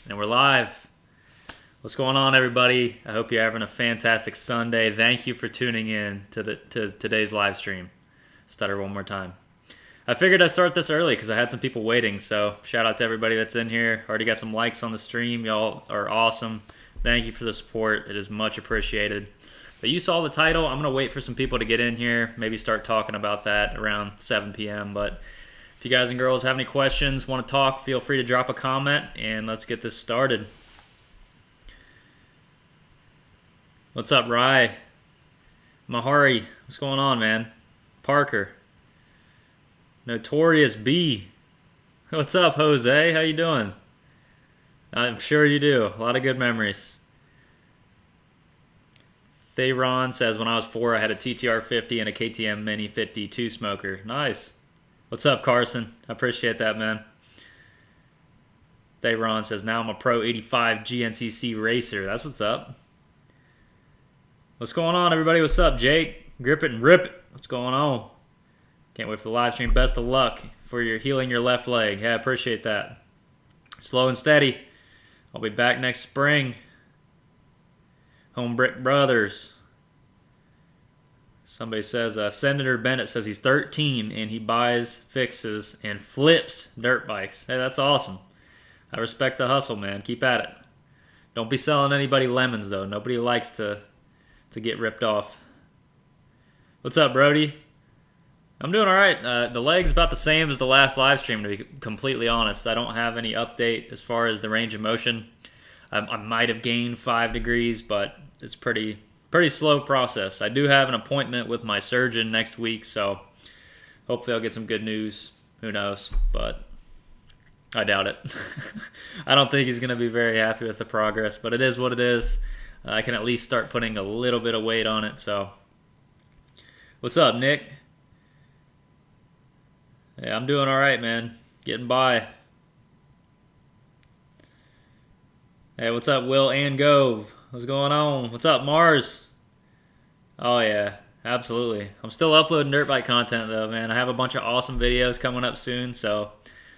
And we're live. What's going on, everybody? I hope you're having a fantastic Sunday. Thank you for tuning in to today's live stream. Stutter one more time. I figured I'd start this early because I had some people waiting. So shout out to everybody that's in here. Already got some likes on the stream. Y'all are awesome. Thank you for the support. It is much appreciated. But you saw the title. I'm going to wait for some people to get in here. Maybe start talking about that around 7 p.m. But if you guys and girls have any questions, want to talk, feel free to drop a comment, and let's get this started. What's up, Rye? Mahari, what's going on, man? Parker. Notorious B. What's up, Jose? How you doing? I'm sure you do. A lot of good memories. Thayron says, when I was 4, I had a TTR 50 and a KTM Mini 52 smoker. Nice. What's up, Carson? I appreciate that, man. Thayron says, now I'm a Pro 85 GNCC racer. That's what's up. What's going on, everybody? What's up, Jake? Grip it and rip it. What's going on? Can't wait for the live stream. Best of luck for your healing your left leg. Yeah, I appreciate that. Slow and steady. I'll be back next spring. Home Brick Brothers. Somebody says, Senator Bennett says he's 13 and he buys, fixes, and flips dirt bikes. Hey, that's awesome. I respect the hustle, man. Keep at it. Don't be selling anybody lemons, though. Nobody likes to get ripped off. What's up, Brody? I'm doing all right. The leg's about the same as the last live stream, to be completely honest. I don't have any update as far as the range of motion. I might have gained 5 degrees, but it's pretty slow process. I do have an appointment with my surgeon next week, so hopefully I'll get some good news. Who knows? But I doubt it. I don't think he's going to be very happy with the progress, but it is what it is. I can at least start putting a little bit of weight on it. So, what's up, Nick? Yeah, I'm doing all right, man. Getting by. Hey, what's up, Will and Gove? What's going on? What's up, Mars? Oh, yeah, absolutely. I'm still uploading dirt bike content, though, man. I have a bunch of awesome videos coming up soon, so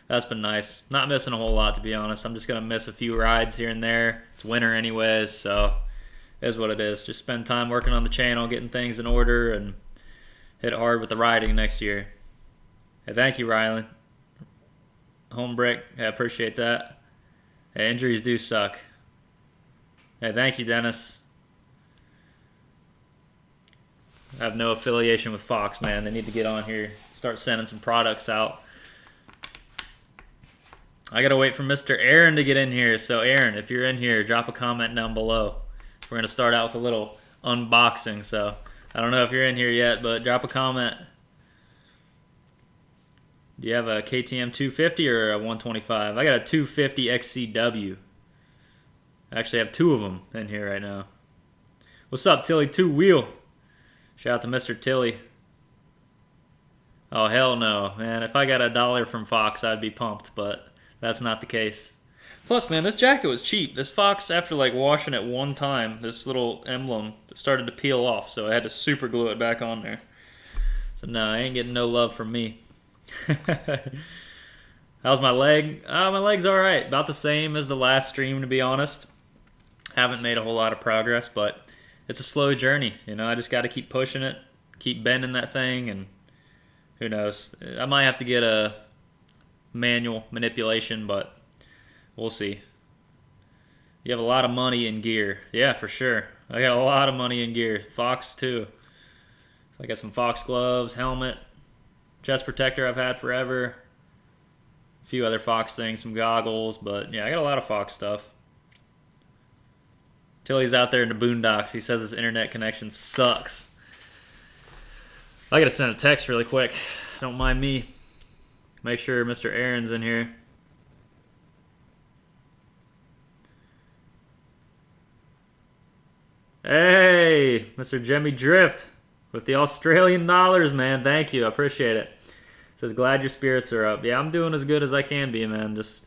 that's been nice. Not missing a whole lot, to be honest. I'm just going to miss a few rides here and there. It's winter anyways, so it is what it is. Just spend time working on the channel, getting things in order, and hit it hard with the riding next year. Hey, thank you, Rylan. Home Brick, I appreciate that. Hey, injuries do suck. Hey, thank you, Dennis. I have no affiliation with Fox, man. They need to get on here, start sending some products out. I gotta wait for Mr. Aaron to get in here. So, Aaron, if you're in here, drop a comment down below. We're gonna start out with a little unboxing. So, I don't know if you're in here yet, but drop a comment. Do you have a KTM 250 or a 125? I got a 250 XCW. I actually have 2 of them in here right now. What's up, Tilly 2 Wheel? Shout out to Mr. Tilly. Oh, hell no, man. If I got $1 from Fox, I'd be pumped, but that's not the case. Plus, man, this jacket was cheap. This Fox, after like washing it one time, this little emblem started to peel off, so I had to super glue it back on there. So no, I ain't getting no love from me. How's my leg? My leg's all right. About the same as the last stream, to be honest. Haven't made a whole lot of progress, but it's a slow journey. You know, I just got to keep pushing it, keep bending that thing, and who knows? I might have to get a manual manipulation, but we'll see. You have a lot of money in gear. Yeah, for sure. I got a lot of money in gear. Fox, too. So I got some Fox gloves, helmet, chest protector I've had forever. A few other Fox things, some goggles, but yeah, I got a lot of Fox stuff. Tilly's out there in the boondocks. He says his internet connection sucks. I gotta send a text really quick. Don't mind me. Make sure Mr. Aaron's in here. Hey, Mr. Jimmy Drift with the Australian dollars, man. Thank you. I appreciate it. Says, glad your spirits are up. Yeah, I'm doing as good as I can be, man. Just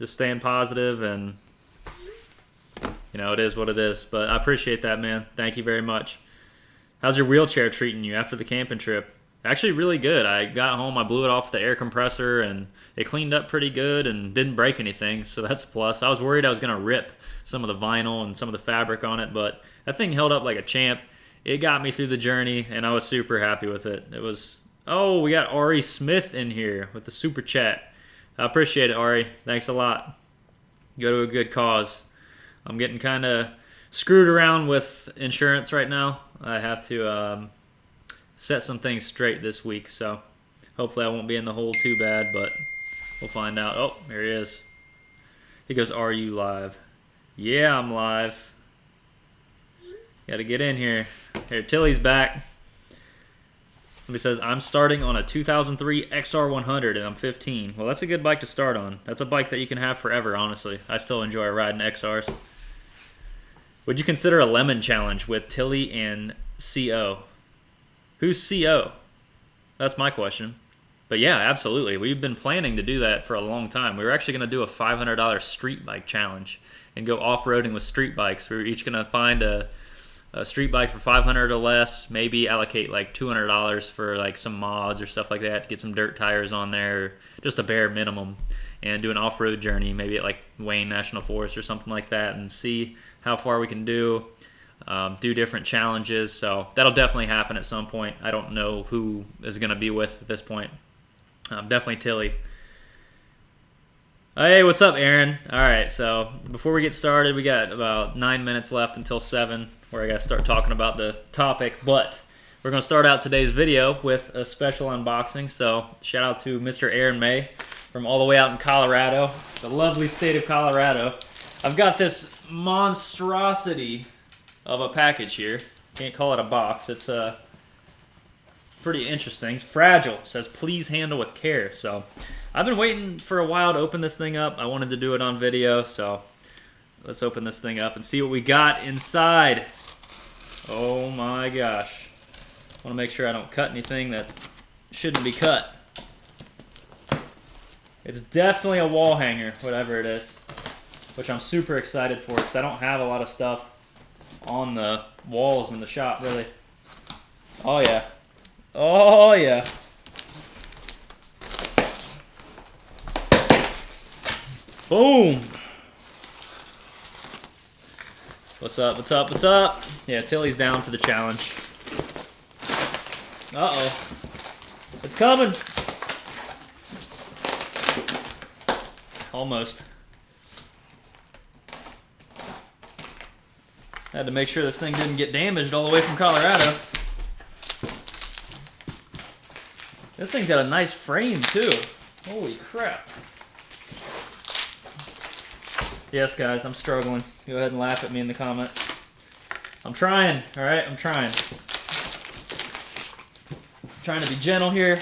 staying positive, and you know, it is what it is. But I appreciate that, man. Thank you very much. How's your wheelchair treating you after the camping trip? Actually really good. I got home, I blew it off the air compressor, and it cleaned up pretty good and didn't break anything, so that's a plus. I was worried I was going to rip some of the vinyl and some of the fabric on it, but that thing held up like a champ. It got me through the journey, and I was super happy with it. It was... Oh, we got Ari Smith in here with the super chat. I appreciate it, Ari. Thanks a lot. Go to a good cause. I'm getting kind of screwed around with insurance right now. I have to set some things straight this week, so hopefully I won't be in the hole too bad, but we'll find out. Oh, there he is. He goes, "Are you live?" Yeah, I'm live. Gotta get in here. Here, Tilly's back. Somebody says, "I'm starting on a 2003 XR100 and I'm 15. Well, that's a good bike to start on. That's a bike that you can have forever, honestly. I still enjoy riding XRs. Would you consider a lemon challenge with Tilly and CO? Who's CO? That's my question. But yeah, absolutely. We've been planning to do that for a long time. We were actually going to do a $500 street bike challenge and go off-roading with street bikes. We were each going to find a street bike for $500 or less, maybe allocate like $200 for like some mods or stuff like that to get some dirt tires on there, just a bare minimum, and do an off-road journey, maybe at like Wayne National Forest or something like that, and see how far we can do different challenges. So that'll definitely happen at some point. I don't know who is going to be with at this point. Definitely Tilly. Hey, what's up, Aaron? All right, so before we get started, we got about 9 minutes left until 7, where I got to start talking about the topic. But we're going to start out today's video with a special unboxing. So shout out to Mr. Aaron May from all the way out in Colorado, the lovely state of Colorado. I've got this monstrosity of a package here. Can't call it a box. It's pretty interesting. It's fragile. It says, "Please handle with care." So I've been waiting for a while to open this thing up. I wanted to do it on video, so let's open this thing up and see what we got inside. Oh my gosh. I want to make sure I don't cut anything that shouldn't be cut. It's definitely a wall hanger, whatever it is, which I'm super excited for because I don't have a lot of stuff on the walls in the shop, really. Oh yeah. Oh yeah. Boom! What's up, what's up, what's up? Yeah, Tilly's down for the challenge. Uh-oh. It's coming! Almost. Had to make sure this thing didn't get damaged all the way from Colorado. This thing's got a nice frame, too. Holy crap. Yes, guys, I'm struggling. Go ahead and laugh at me in the comments. I'm trying, all right? I'm trying. Trying to be gentle here.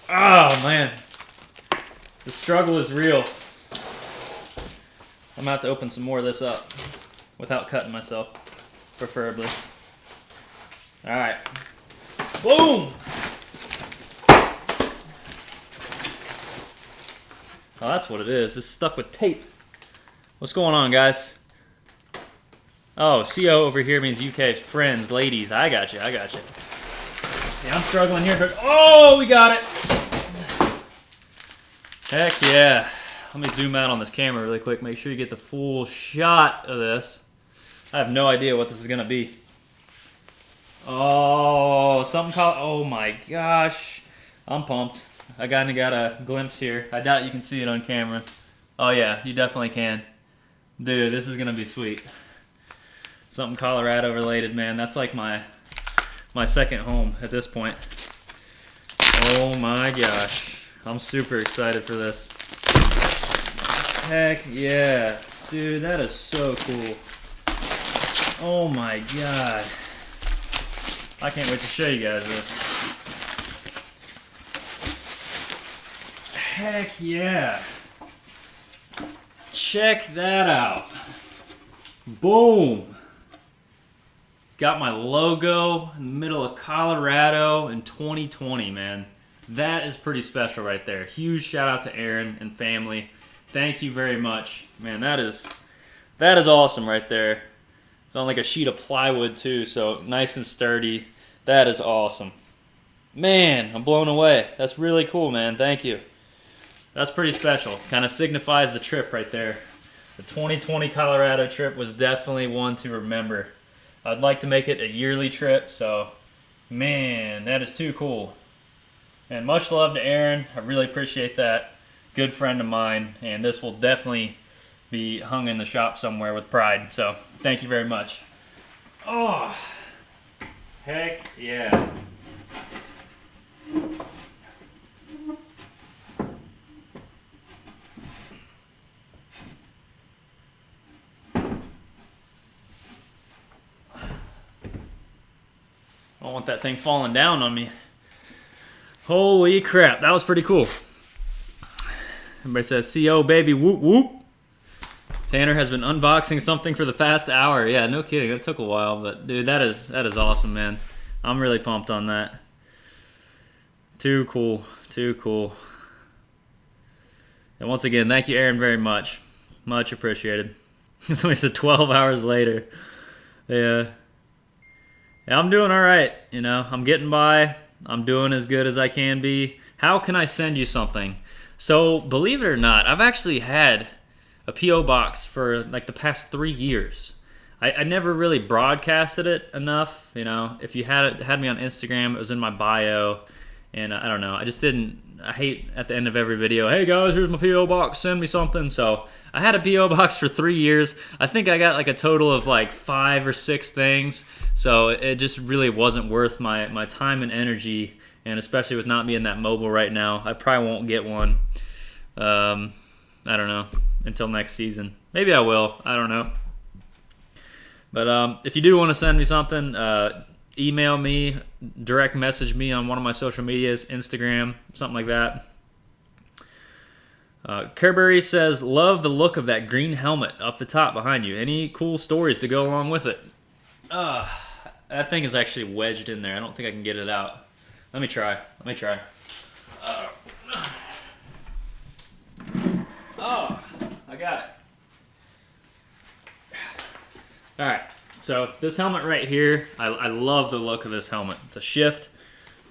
Oh, man. The struggle is real. I'm going to have to open some more of this up without cutting myself, preferably. All right. Boom! Oh, that's what it is. It's stuck with tape. What's going on, guys? Oh, CO over here means UK friends, ladies. I got you, I got you. Yeah, I'm struggling here, but oh, we got it! Heck yeah. Let me zoom out on this camera really quick. Make sure you get the full shot of this. I have no idea what this is going to be. Oh, something called... Oh my gosh. I'm pumped. I kind of got a glimpse here. I doubt you can see it on camera. Oh yeah, you definitely can. Dude, this is going to be sweet. Something Colorado related, man. That's like my second home at this point. Oh my gosh. I'm super excited for this. Heck yeah. Dude, that is so cool. Oh my god. I can't wait to show you guys this. Heck yeah. Check that out. Boom. Got my logo in the middle of Colorado in 2020, man. That is pretty special right there. Huge shout out to Aaron and family. Thank you very much. Man, that is That is awesome right there. It's on like a sheet of plywood too, so nice and sturdy. That is awesome. Man, I'm blown away. That's really cool, man. Thank you. That's pretty special. Kind of signifies the trip right there. The 2020 Colorado trip was definitely one to remember. I'd like to make it a yearly trip, so man, that is too cool. And much love to Aaron. I really appreciate that. Good friend of mine, and this will definitely be hung in the shop somewhere with pride. So thank you very much. Oh, heck yeah. I don't want that thing falling down on me. Holy crap, that was pretty cool. Everybody says, CO baby, whoop whoop. Tanner has been unboxing something for the past hour. Yeah, no kidding, that took a while, but dude, that is awesome, man. I'm really pumped on that. Too cool, too cool. And once again, thank you, Aaron, very much. Much appreciated. Somebody said 12 hours later. Yeah. Yeah, I'm doing all right. You know, I'm getting by. I'm doing as good as I can be. How can I send you something? So, believe it or not, I've actually had a P.O. box for like the past 3 years. I never really broadcasted it enough. You know, if you had me on Instagram, it was in my bio. And I don't know, I just didn't. I hate at the end of every video, hey guys, here's my P.O. box, send me something. So I had a P.O. box for 3 years. I think I got like a total of like 5 or 6 things. So it just really wasn't worth my time and energy. And especially with not being that mobile right now, I probably won't get one. I don't know, until next season. Maybe I will, I don't know. But if you do want to send me something, email me, direct message me on one of my social medias, Instagram, something like that. Kerberry says, love the look of that green helmet up the top behind you. Any cool stories to go along with it? That thing is actually wedged in there. I don't think I can get it out. Let me try. Oh, I got it. All right. So this helmet right here, I love the look of this helmet. It's a shift.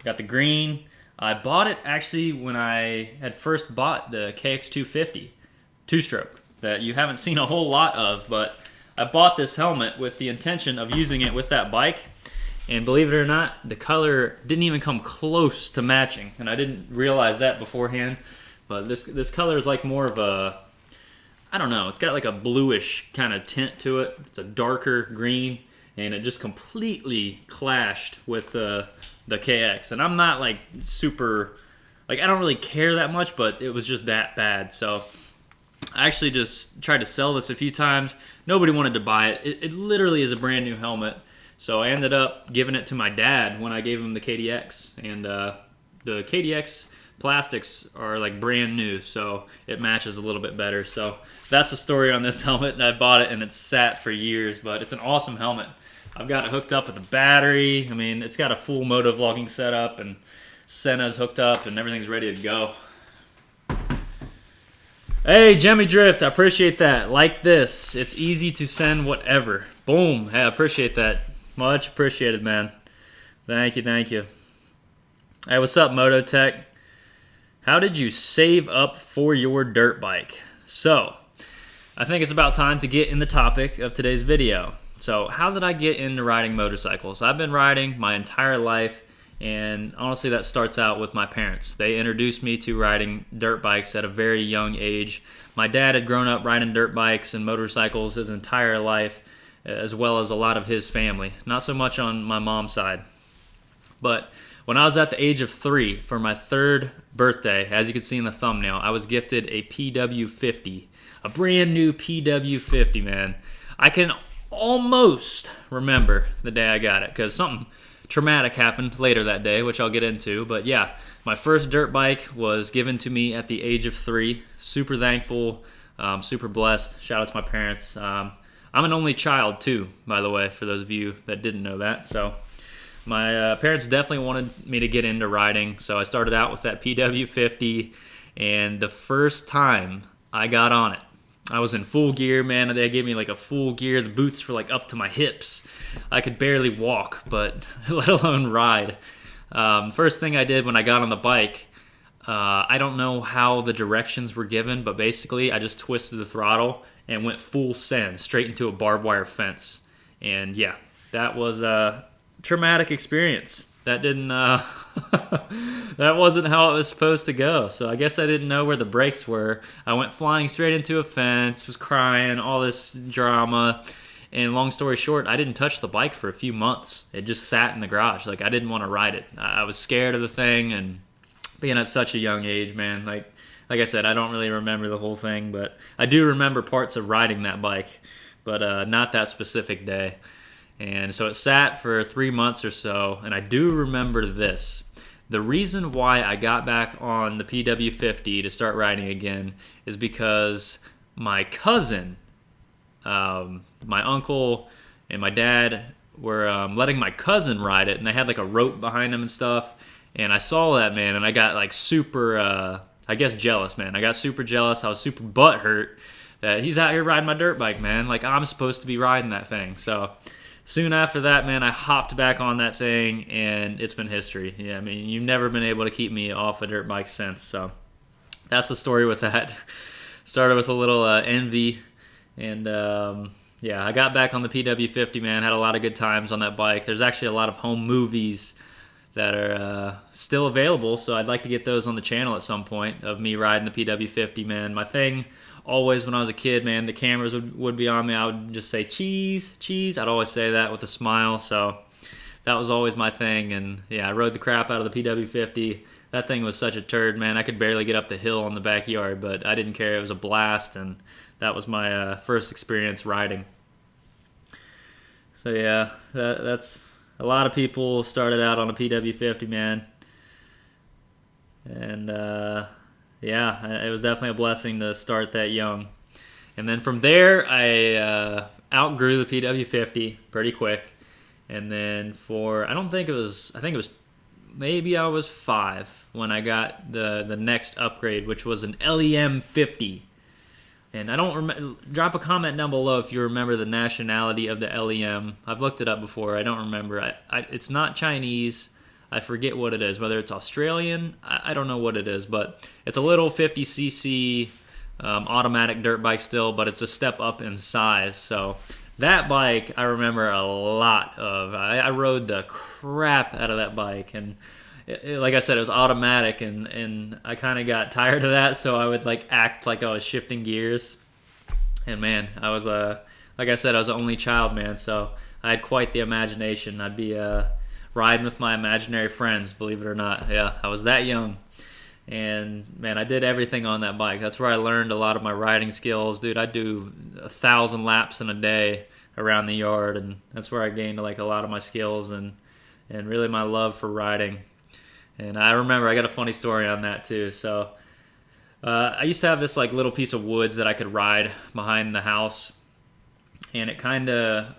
Got the green. I bought it actually when I had first bought the KX250 two-stroke that you haven't seen a whole lot of, but I bought this helmet with the intention of using it with that bike, and believe it or not, the color didn't even come close to matching, and I didn't realize that beforehand, but this color is like more of a, I don't know, it's got like a bluish kind of tint to it. It's a darker green, and it just completely clashed with the KX. And I'm not like super, like I don't really care that much, but it was just that bad. So I actually just tried to sell this a few times. Nobody wanted to buy it. It literally is a brand new helmet. So I ended up giving it to my dad when I gave him the KDX. And the KDX plastics are like brand new, so it matches a little bit better. So that's the story on this helmet, and I bought it and it's sat for years, but it's an awesome helmet. I've got it hooked up with a battery. I mean, it's got a full motovlogging setup, and Senna's hooked up, and everything's ready to go. Hey, Jemmy Drift, I appreciate that. Like this. It's easy to send whatever. Boom. Hey, I appreciate that. Much appreciated, man. Thank you, thank you. Hey, what's up, Mototech? How did you save up for your dirt bike? So, I think it's about time to get in the topic of today's video. So, how did I get into riding motorcycles? I've been riding my entire life, and honestly that starts out with my parents. They introduced me to riding dirt bikes at a very young age. My dad had grown up riding dirt bikes and motorcycles his entire life, as well as a lot of his family. Not so much on my mom's side. But when I was at the age of 3, for my 3rd birthday, as you can see in the thumbnail, I was gifted a PW50. A brand new PW50, man. I can almost remember the day I got it, because something traumatic happened later that day, which I'll get into. But yeah, my first dirt bike was given to me at the age of 3. Super thankful, super blessed. Shout out to my parents. I'm an only child too, by the way, for those of you that didn't know that. So my parents definitely wanted me to get into riding, so I started out with that PW50, and the first time I got on it, I was in full gear, man. They gave me like a full gear. The boots were like up to my hips. I could barely walk, but let alone ride. First thing I did when I got on the bike, I don't know how the directions were given, but basically I just twisted the throttle and went full send straight into a barbed wire fence. And yeah, that was a traumatic experience. That didn't, that wasn't how it was supposed to go. So I guess I didn't know where the brakes were. I went flying straight into a fence, was crying, all this drama. And long story short, I didn't touch the bike for a few months. It just sat in the garage. Like, I didn't want to ride it. I was scared of the thing, and being at such a young age, man, like I said, I don't really remember the whole thing, but I do remember parts of riding that bike, but not that specific day. And so it sat for 3 months or so, and I do remember this. The reason why I got back on the PW50 to start riding again is because my cousin, my uncle, and my dad were letting my cousin ride it, and they had like a rope behind them and stuff. And I saw that, man, and I got like super, I guess, jealous, man. I got super jealous. I was super butthurt that he's out here riding my dirt bike, man. Like, I'm supposed to be riding that thing. So soon after that, man, I hopped back on that thing, and it's been history. Yeah, I mean, you've never been able to keep me off a dirt bike since. So that's the story with that. Started with a little envy, and yeah, I got back on the PW50, man. Had a lot of good times on that bike. There's actually a lot of home movies that are still available, so I'd like to get those on the channel at some point of me riding the PW50, man. My thing always when I was a kid, man, the cameras would be on me. I would just say, cheese, cheese. I'd always say that with a smile, so that was always my thing. And yeah, I rode the crap out of the PW50. That thing was such a turd, man. I could barely get up the hill in the backyard, but I didn't care. It was a blast, and that was my first experience riding. So yeah, that's a lot of people started out on a PW50, man. And yeah, it was definitely a blessing to start that young. And then from there, I outgrew the PW50 pretty quick. And then I think it was maybe I was 5 when I got the next upgrade, which was an LEM 50. And I don't remember. Drop a comment down below if you remember the nationality of the LEM. I've looked it up before. I don't remember. It's not Chinese. I forget what it is. Whether it's Australian, I don't know what it is. But it's a little 50cc automatic dirt bike still, but it's a step up in size. So that bike I remember a lot of. I rode the crap out of that bike, and like I said, it was automatic, and I kind of got tired of that, so I would like act like I was shifting gears. And man, I was like I said, I was the only child, man, so I had quite the imagination. I'd be riding with my imaginary friends, believe it or not. Yeah, I was that young. And man, I did everything on that bike. That's where I learned a lot of my riding skills. Dude, I'd do 1,000 laps in a day around the yard, and that's where I gained like a lot of my skills and really my love for riding. And I remember, I got a funny story on that too. So I used to have this like little piece of woods that I could ride behind the house, and it kind of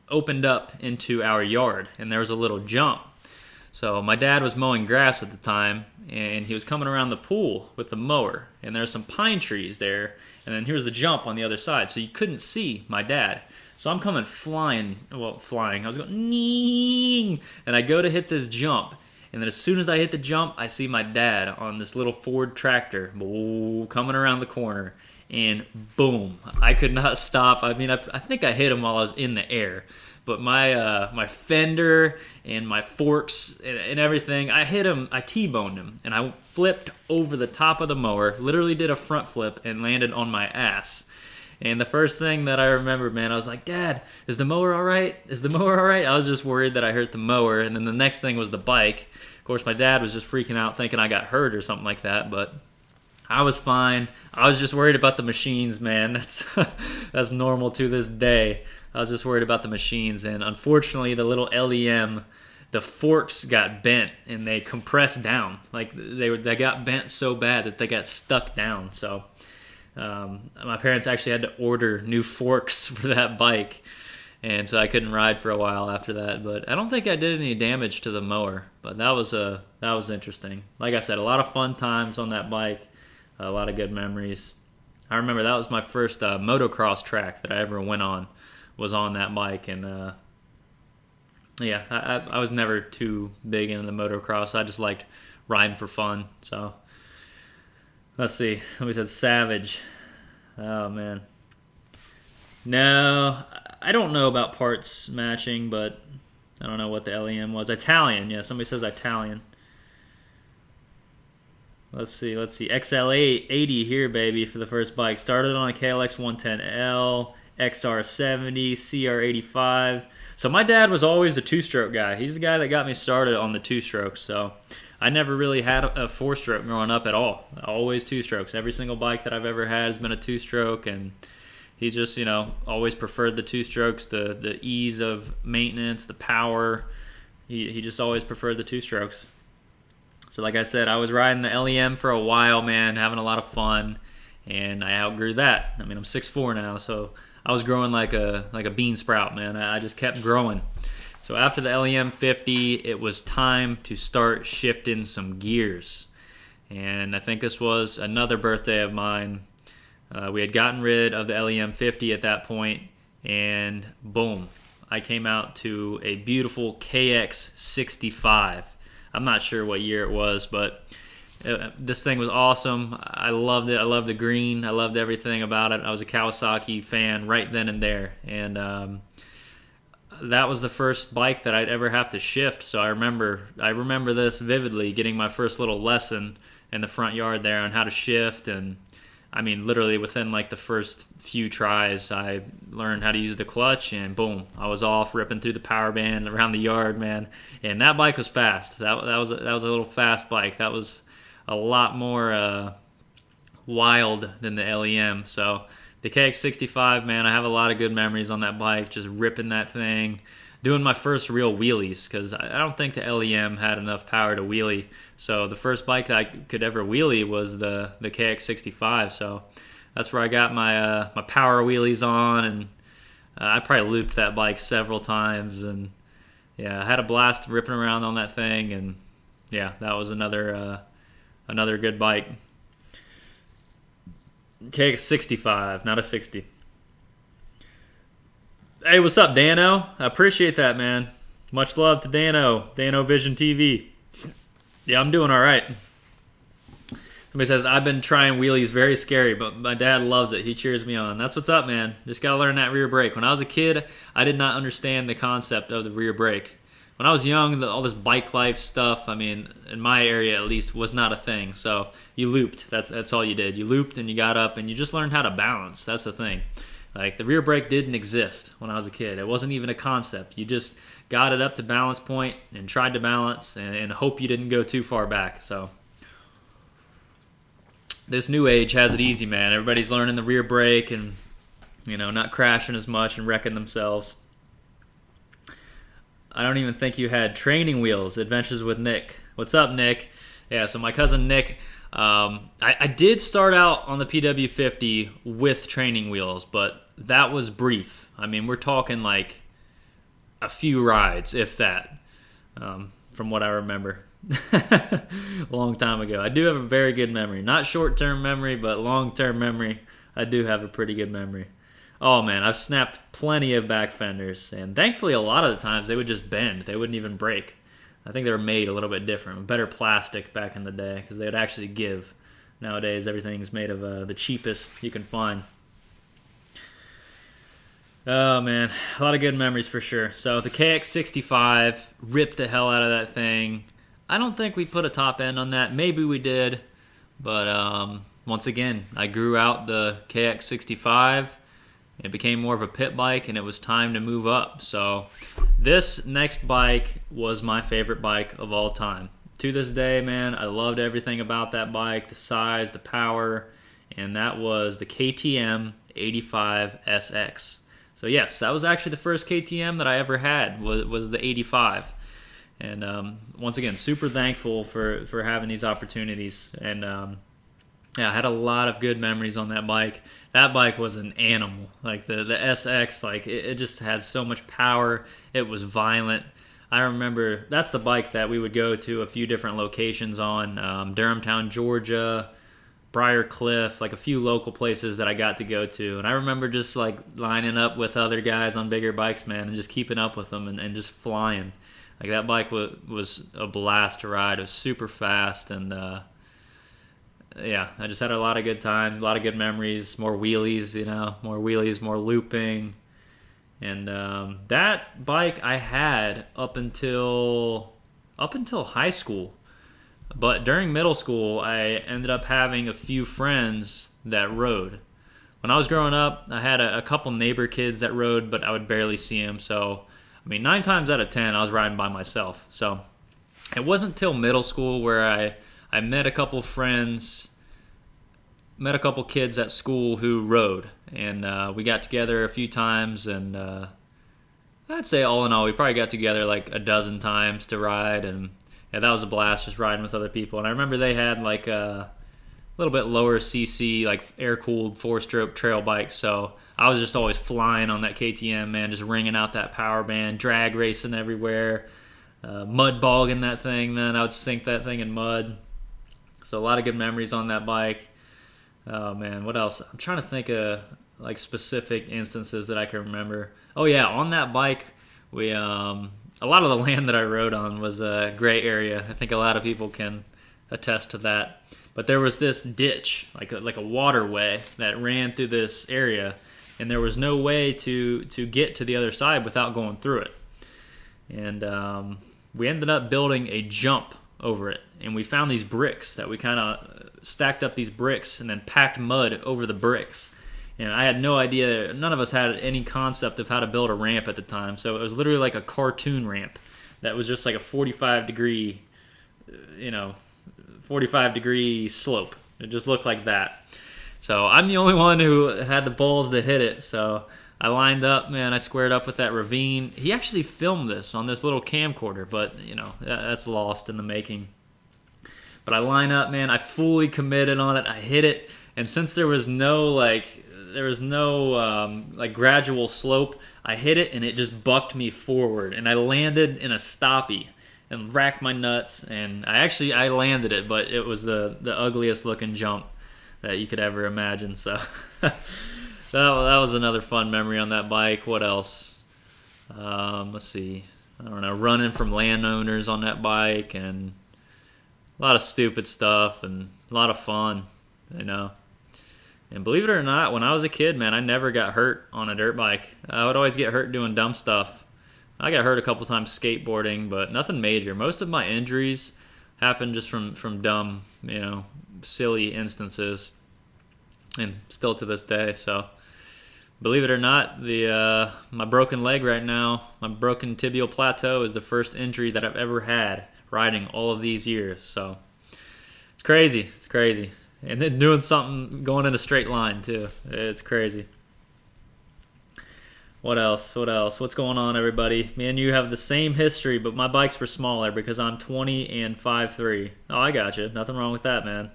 opened up into our yard, and there was a little jump. So my dad was mowing grass at the time, and he was coming around the pool with the mower, and there's some pine trees there, and then here's the jump on the other side, so you couldn't see my dad. So I'm coming flying, I was going, ning, and I go to hit this jump. And then as soon as I hit the jump, I see my dad on this little Ford tractor coming around the corner. And boom, I could not stop. I mean, I think I hit him while I was in the air. But my fender and my forks and everything, I hit him, I T-boned him. And I flipped over the top of the mower, literally did a front flip, and landed on my ass. And the first thing that I remember, man, I was like, Dad, is the mower all right? Is the mower all right? I was just worried that I hurt the mower. And then the next thing was the bike. Of course, my dad was just freaking out thinking I got hurt or something like that. But I was fine. I was just worried about the machines, man. That's normal to this day. I was just worried about the machines. And unfortunately, the little LEM, the forks got bent and they compressed down. Like they got bent so bad that they got stuck down. So my parents actually had to order new forks for that bike, and so I couldn't ride for a while after that. But I don't think I did any damage to the mower. But that was interesting. Like I said, a lot of fun times on that bike, a lot of good memories. I remember that was my first motocross track that I ever went on, was on that bike. And yeah, I was never too big into the motocross. I just liked riding for fun. So let's see. Somebody said Savage. Oh man. No, I don't know about parts matching, but I don't know what the LEM was. Italian, yeah. Somebody says Italian. Let's see. XL80 here, baby, for the first bike. Started on a KLX 110L, XR70, CR85. So my dad was always a two-stroke guy. He's the guy that got me started on the two-stroke. So I never really had a four-stroke growing up at all. Always two-strokes. Every single bike that I've ever had has been a two-stroke, and he's just, always preferred the two-strokes, the ease of maintenance, the power. He just always preferred the two-strokes. So like I said, I was riding the LEM for a while, man, having a lot of fun, and I outgrew that. I mean, I'm 6'4" now, so I was growing like a bean sprout, man. I just kept growing. So after the LEM 50, it was time to start shifting some gears. And I think this was another birthday of mine. We had gotten rid of the LEM 50 at that point, and boom, I came out to a beautiful KX 65. I'm not sure what year it was, but this thing was awesome. I loved it. I loved the green. I loved everything about it. I was a Kawasaki fan right then and there, and that was the first bike that I'd ever have to shift. So I remember this vividly, getting my first little lesson in the front yard there on how to shift. And I mean, literally within like the first few tries, I learned how to use the clutch, and boom, I was off ripping through the power band around the yard, man. And that bike was fast. That was a little fast bike. That was a lot more wild than the LEM. So the KX65, man, I have a lot of good memories on that bike, just ripping that thing, doing my first real wheelies, because I don't think the LEM had enough power to wheelie. So the first bike that I could ever wheelie was the KX65. So that's where I got my my power wheelies on, and I probably looped that bike several times, and yeah, I had a blast ripping around on that thing. And yeah, that was another good bike. KX65, not a 60. Hey, what's up, Dano? I appreciate that, man. Much love to Dano Vision TV. Yeah, I'm doing all right. Somebody says, I've been trying wheelies, very scary, but my dad loves it. He cheers me on. That's what's up, man. Just got to learn that rear brake. When I was a kid, I did not understand the concept of the rear brake. When I was young, all this bike life stuff, I mean, in my area at least, was not a thing. So you looped. That's all you did. You looped and you got up and you just learned how to balance. That's the thing. Like, the rear brake didn't exist when I was a kid. It wasn't even a concept. You just got it up to balance point and tried to balance and hope you didn't go too far back. So this new age has it easy, man. Everybody's learning the rear brake and, not crashing as much and wrecking themselves. I don't even think you had training wheels. Adventures with Nick. What's up, Nick? Yeah, so my cousin Nick, I did start out on the PW50 with training wheels, but that was brief. I mean, we're talking like a few rides, if that, from what I remember. A long time ago. I do have a very good memory. Not short-term memory, but long-term memory. I do have a pretty good memory. Oh man, I've snapped plenty of back fenders, and thankfully a lot of the times they would just bend. They wouldn't even break. I think they were made a little bit different, better plastic back in the day, because they would actually give. Nowadays everything's made of the cheapest you can find. Oh man, a lot of good memories for sure. So the KX65, ripped the hell out of that thing. I don't think we put a top end on that. Maybe we did, but once again, I grew out the KX65. It became more of a pit bike, and it was time to move up. So this next bike was my favorite bike of all time. To this day, man, I loved everything about that bike, the size, the power, and that was the KTM 85 SX. So yes, that was actually the first KTM that I ever had, was the 85. And once again, super thankful for having these opportunities. And yeah, I had a lot of good memories on that bike. That bike was an animal. Like the SX, like it just had so much power. It was violent. I remember that's the bike that we would go to a few different locations on. Durhamtown, Georgia, Briar Cliff, like a few local places that I got to go to. And I remember just like lining up with other guys on bigger bikes, man, and just keeping up with them and just flying. Like that bike was a blast to ride. It was super fast, and yeah, I just had a lot of good times, a lot of good memories, more wheelies, more wheelies, more looping. And that bike I had up until high school. But during middle school, I ended up having a few friends that rode. When I was growing up, I had a couple neighbor kids that rode, but I would barely see them. So, I mean, 9 times out of 10, I was riding by myself. So, it wasn't till middle school where I met a couple friends, met a couple kids at school who rode. And we got together a few times, and I'd say all in all, we probably got together like a dozen times to ride, and yeah, that was a blast just riding with other people. And I remember they had like a little bit lower CC, like air-cooled 4-stroke trail bikes. So I was just always flying on that KTM, man, just ringing out that power band, drag racing everywhere, mud bogging that thing, man. I would sink that thing in mud. So a lot of good memories on that bike. Oh, man, what else? I'm trying to think of like specific instances that I can remember. Oh, yeah, on that bike, we a lot of the land that I rode on was a gray area. I think a lot of people can attest to that. But there was this ditch, like a waterway that ran through this area, and there was no way to get to the other side without going through it. And we ended up building a jump over it, and we found these bricks that we kind of stacked up these bricks and then packed mud over the bricks. And I had no idea, none of us had any concept of how to build a ramp at the time. So it was literally like a cartoon ramp that was just like a 45 degree slope. It just looked like that. So I'm the only one who had the balls to hit it. So I lined up, man, I squared up with that ravine. He actually filmed this on this little camcorder, but that's lost in the making. But I line up, man, I fully committed on it. I hit it. And since there was no gradual slope, I hit it and it just bucked me forward, and I landed in a stoppie and racked my nuts, and I landed it, but it was the ugliest looking jump that you could ever imagine. So that was another fun memory on that bike. What else? Let's see. I don't know, running from landowners on that bike, and a lot of stupid stuff and a lot of fun, And believe it or not, when I was a kid, man, I never got hurt on a dirt bike. I would always get hurt doing dumb stuff. I got hurt a couple times skateboarding, but nothing major. Most of my injuries happened just from dumb, silly instances, and still to this day. So, believe it or not, my broken leg right now, my broken tibial plateau, is the first injury that I've ever had riding all of these years. So, it's crazy. It's crazy. And then doing something going in a straight line, too. It's crazy. What else? What's going on, everybody? Me and you have the same history, but my bikes were smaller because I'm 20 and 5'3". Oh, I got you. Nothing wrong with that, man.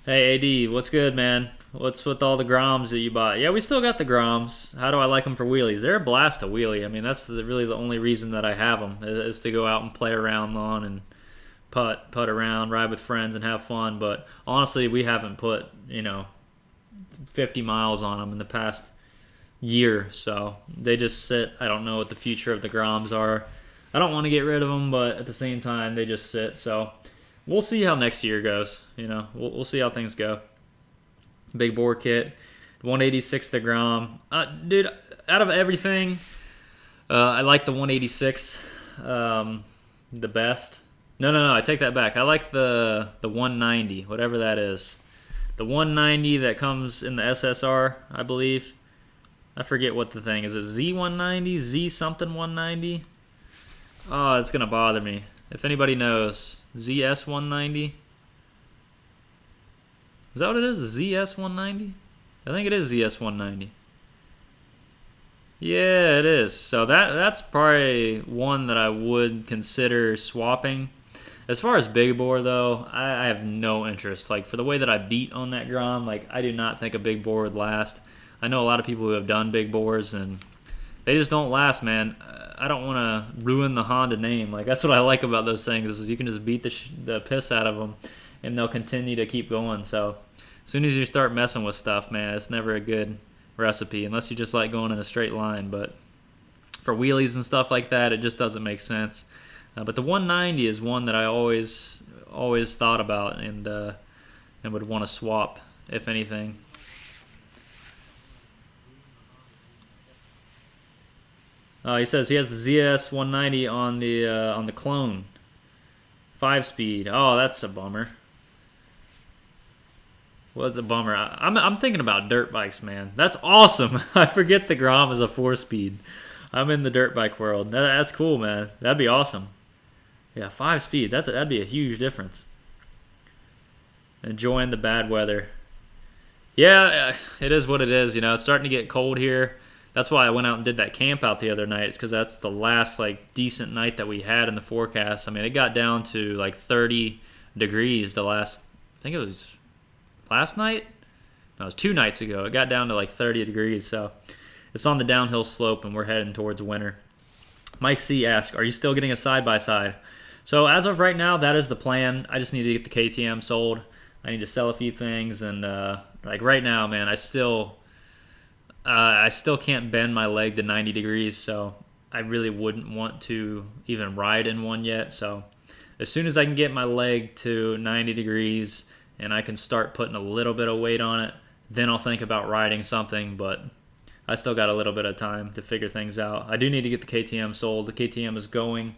Hey, AD, what's good, man? What's with all the Groms that you bought? Yeah, we still got the Groms. How do I like them for wheelies? They're a blast to wheelie. I mean, that's really the only reason that I have them, is to go out and play around on and putt around, ride with friends, and have fun. But honestly, we haven't put 50 miles on them in the past year, so they just sit. I don't know what the future of the Groms are. I don't want to get rid of them, but at the same time, they just sit. So we'll see how next year goes. We'll see how things go. Big bore kit, 186 the Grom. Dude, out of everything, I like the 186 the best. No, I take that back. I like the 190, whatever that is. The 190 that comes in the SSR, I believe. I forget what the thing is. It Z190? Z something 190? Oh, it's going to bother me. If anybody knows, ZS190? Is that what it is? ZS190? I think it is ZS190. Yeah, it is. So that's probably one that I would consider swapping. As far as big bore, though, I have no interest. Like, for the way that I beat on that Grom, like, I do not think a big bore would last. I know a lot of people who have done big bores, and they just don't last, man. I don't want to ruin the Honda name. Like, that's what I like about those things, is you can just beat the piss out of them, and they'll continue to keep going. So as soon as you start messing with stuff, man, it's never a good recipe unless you just like going in a straight line. But for wheelies and stuff like that, it just doesn't make sense. But the 190 is one that I always thought about and would want to swap if anything. He says he has the ZS 190 on the clone, 5-speed. Oh, that's a bummer. What's a bummer? I'm thinking about dirt bikes, man. That's awesome. I forget the Grom is a 4-speed. I'm in the dirt bike world. That's cool, man. That'd be awesome. Yeah, 5 speeds. That'd be a huge difference. Enjoying the bad weather. Yeah, it is what it is. You know, it's starting to get cold here. That's why I went out and did that camp out the other night. It's because that's the last like decent night that we had in the forecast. I mean, it got down to like 30 degrees the last. I think it was last night. No, it was 2 nights ago. It got down to like 30 degrees. So it's on the downhill slope, and we're heading towards winter. Mike C asked, "Are you still getting a side-by-side?" So as of right now, that is the plan. I just need to get the KTM sold. I need to sell a few things, and like right now, man, I still can't bend my leg to 90 degrees, so I really wouldn't want to even ride in one yet. So as soon as I can get my leg to 90 degrees and I can start putting a little bit of weight on it, then I'll think about riding something, but I still got a little bit of time to figure things out. I do need to get the KTM sold. The KTM is going,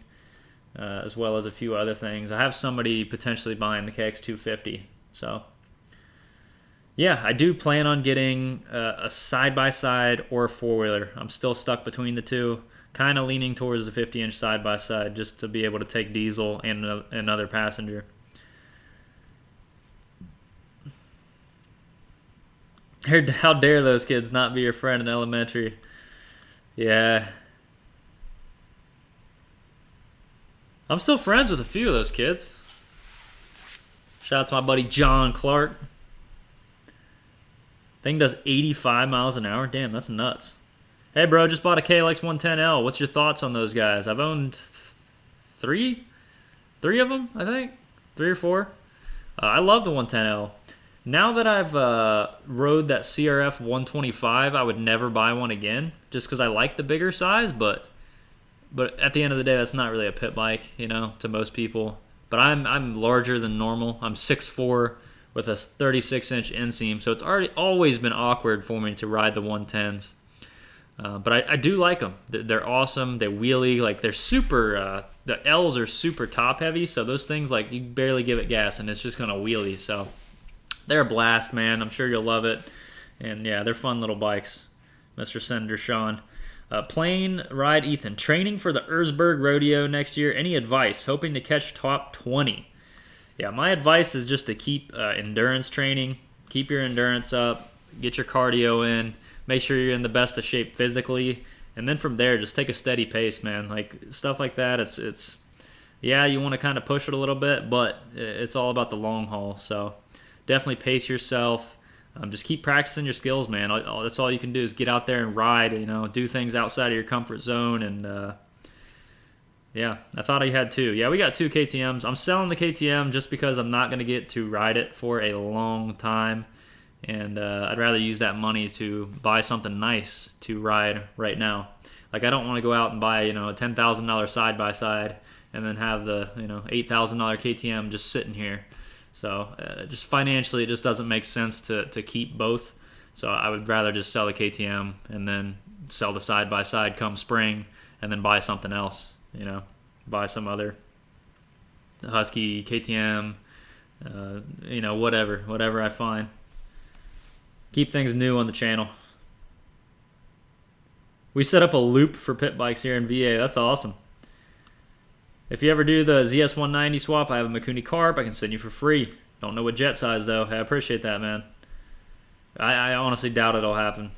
as well as a few other things. I have somebody potentially buying the KX250, so yeah, I do plan on getting a side-by-side or a four-wheeler. I'm still stuck between the two, kind of leaning towards the 50-inch side-by-side just to be able to take diesel and another passenger. How dare those kids not be your friend in elementary? Yeah. I'm still friends with a few of those kids. Shout out to my buddy John Clark. Thing does 85 miles an hour. Damn, that's nuts. Hey, bro, just bought a KLX 110L. What's your thoughts on those guys? I've owned three of them, I think. 3 or 4. I love the 110L. Now that I've rode that CRF 125, I would never buy one again, just because I like the bigger size. But at the end of the day, that's not really a pit bike, you know, to most people. But I'm larger than normal. I'm 6'4", with a 36-inch inseam, so it's always been awkward for me to ride the 110s. But I do like them. They're awesome. They wheelie, like they're super. The L's are super top heavy, so those things like you barely give it gas and it's just gonna wheelie. So they're a blast, man. I'm sure you'll love it. And yeah, they're fun little bikes, Mr. Senator Sean. Plane ride Ethan. Training for the Erzberg Rodeo next year. Any advice? Hoping to catch top 20. Yeah, my advice is just to keep endurance training. Keep your endurance up. Get your cardio in. Make sure you're in the best of shape physically. And then from there, just take a steady pace, man. Like, stuff like that, it's yeah, you want to kind of push it a little bit, but it's all about the long haul. So definitely pace yourself. Just keep practicing your skills, man. That's all you can do is get out there and ride, you know, do things outside of your comfort zone. And yeah, I thought I had 2. Yeah, we got 2 KTMs. I'm selling the KTM just because I'm not going to get to ride it for a long time. And I'd rather use that money to buy something nice to ride right now. Like, I don't want to go out and buy, you know, a $10,000 side-by-side and then have the, you know, $8,000 KTM just sitting here. So just financially, it just doesn't make sense to keep both. So I would rather just sell the KTM and then sell the side-by-side come spring and then buy something else. You know, buy some other Husky, KTM, you know, whatever I find. Keep things new on the channel. We set up a loop for pit bikes here in VA. That's awesome. If you ever do the ZS 190 swap, I have a Mikuni Carp I can send you for free. Don't know what jet size, though. I appreciate that, man. I honestly doubt it'll happen.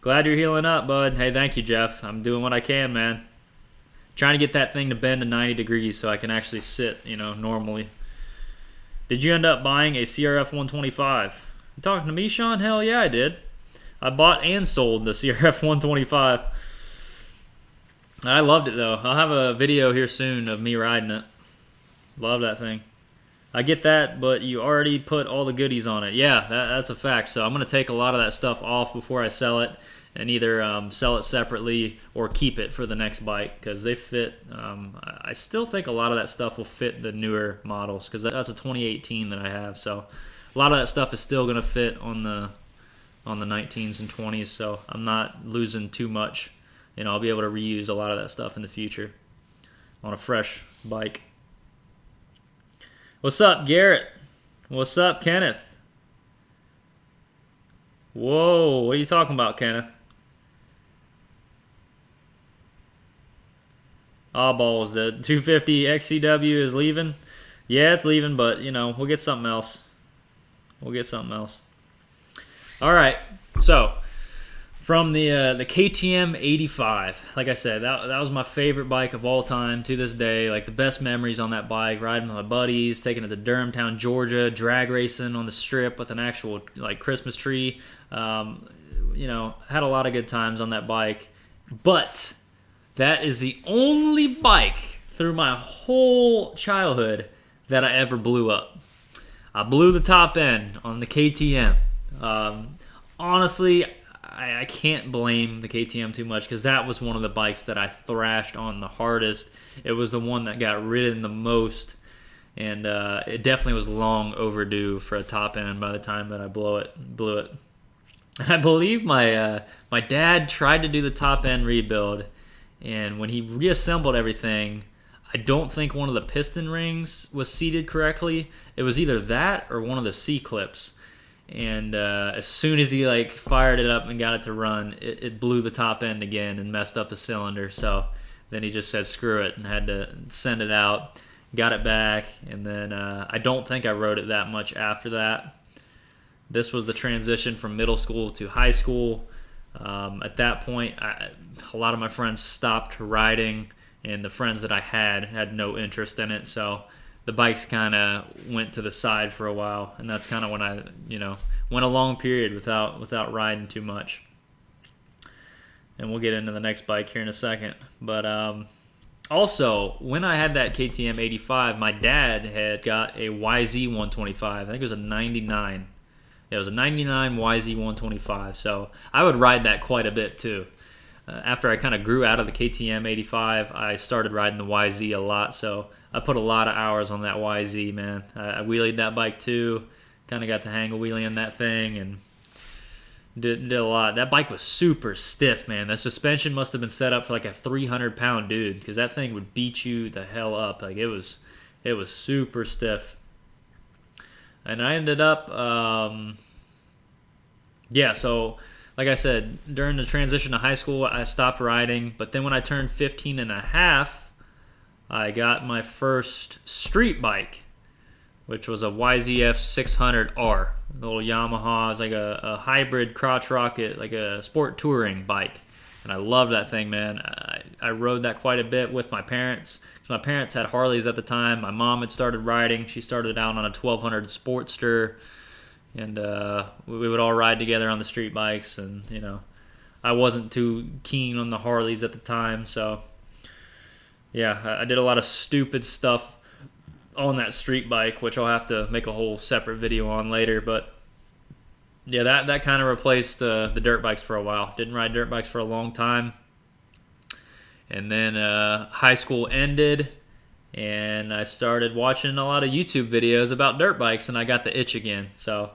Glad you're healing up, bud. Hey, thank you, Jeff. I'm doing what I can, man. Trying to get that thing to bend to 90 degrees so I can actually sit, you know, normally. Did you end up buying a CRF 125? You talking to me, Sean? Hell yeah, I did. I bought and sold the CRF 125. I loved it, though. I'll have a video here soon of me riding it. Love that thing. I get that, but you already put all the goodies on it. Yeah, that's a fact. So I'm going to take a lot of that stuff off before I sell it, and either sell it separately or keep it for the next bike because they fit. I still think a lot of that stuff will fit the newer models because that's a 2018 that I have. So a lot of that stuff is still going to fit on the 19s and 20s. So I'm not losing too much, and I'll be able to reuse a lot of that stuff in the future on a fresh bike. What's up, Garrett? What's up, Kenneth? Whoa, what are you talking about, Kenneth? Ah, balls. The 250 XCW is leaving. Yeah, it's leaving, but we'll get something else. We'll get something else. All right. So from the KTM 85, like I said, that was my favorite bike of all time to this day. Like the best memories on that bike, riding with my buddies, taking it to Durhamtown, Georgia, drag racing on the strip with an actual like Christmas tree. Had a lot of good times on that bike, but that is the only bike through my whole childhood that I ever blew up. I blew the top end on the KTM. Honestly, I can't blame the KTM too much because that was one of the bikes that I thrashed on the hardest. It was the one that got ridden the most, and it definitely was long overdue for a top end by the time that I blew it. And I believe my dad tried to do the top end rebuild, and when he reassembled everything, I don't think one of the piston rings was seated correctly. It was either that or one of the C-clips. And as soon as he fired it up and got it to run, it blew the top end again and messed up the cylinder. So then he just said screw it and had to send it out, got it back, and then I don't think I rode it that much after that. This was the transition from middle school to high school. At that point, a lot of my friends stopped riding, and the friends that I had no interest in it. So the bikes kind of went to the side for a while, and that's kind of when I, went a long period without riding too much. And we'll get into the next bike here in a second. But also, when I had that KTM 85, my dad had got a YZ 125. I think it was a 99. It was a 99 YZ 125. So I would ride that quite a bit too. After I kind of grew out of the KTM 85, I started riding the YZ a lot. So I put a lot of hours on that YZ, man. I wheelied that bike too. Kind of got the hang of wheeling that thing and did a lot. That bike was super stiff, man. The suspension must have been set up for like a 300-pound dude because that thing would beat you the hell up. Like it was super stiff. And I ended up, so like I said, during the transition to high school, I stopped riding. But then when I turned 15 and a half, I got my first street bike, which was a YZF 600R. A little Yamaha. It was like a hybrid crotch rocket, like a sport touring bike. And I loved that thing, man. I rode that quite a bit with my parents. So my parents had Harleys at the time. My mom had started riding. She started out on a 1200 Sportster. And we would all ride together on the street bikes. And, I wasn't too keen on the Harleys at the time. So, yeah, I did a lot of stupid stuff on that street bike, which I'll have to make a whole separate video on later. But, yeah, that kind of replaced the dirt bikes for a while. Didn't ride dirt bikes for a long time. And then high school ended, and I started watching a lot of YouTube videos about dirt bikes, and I got the itch again. So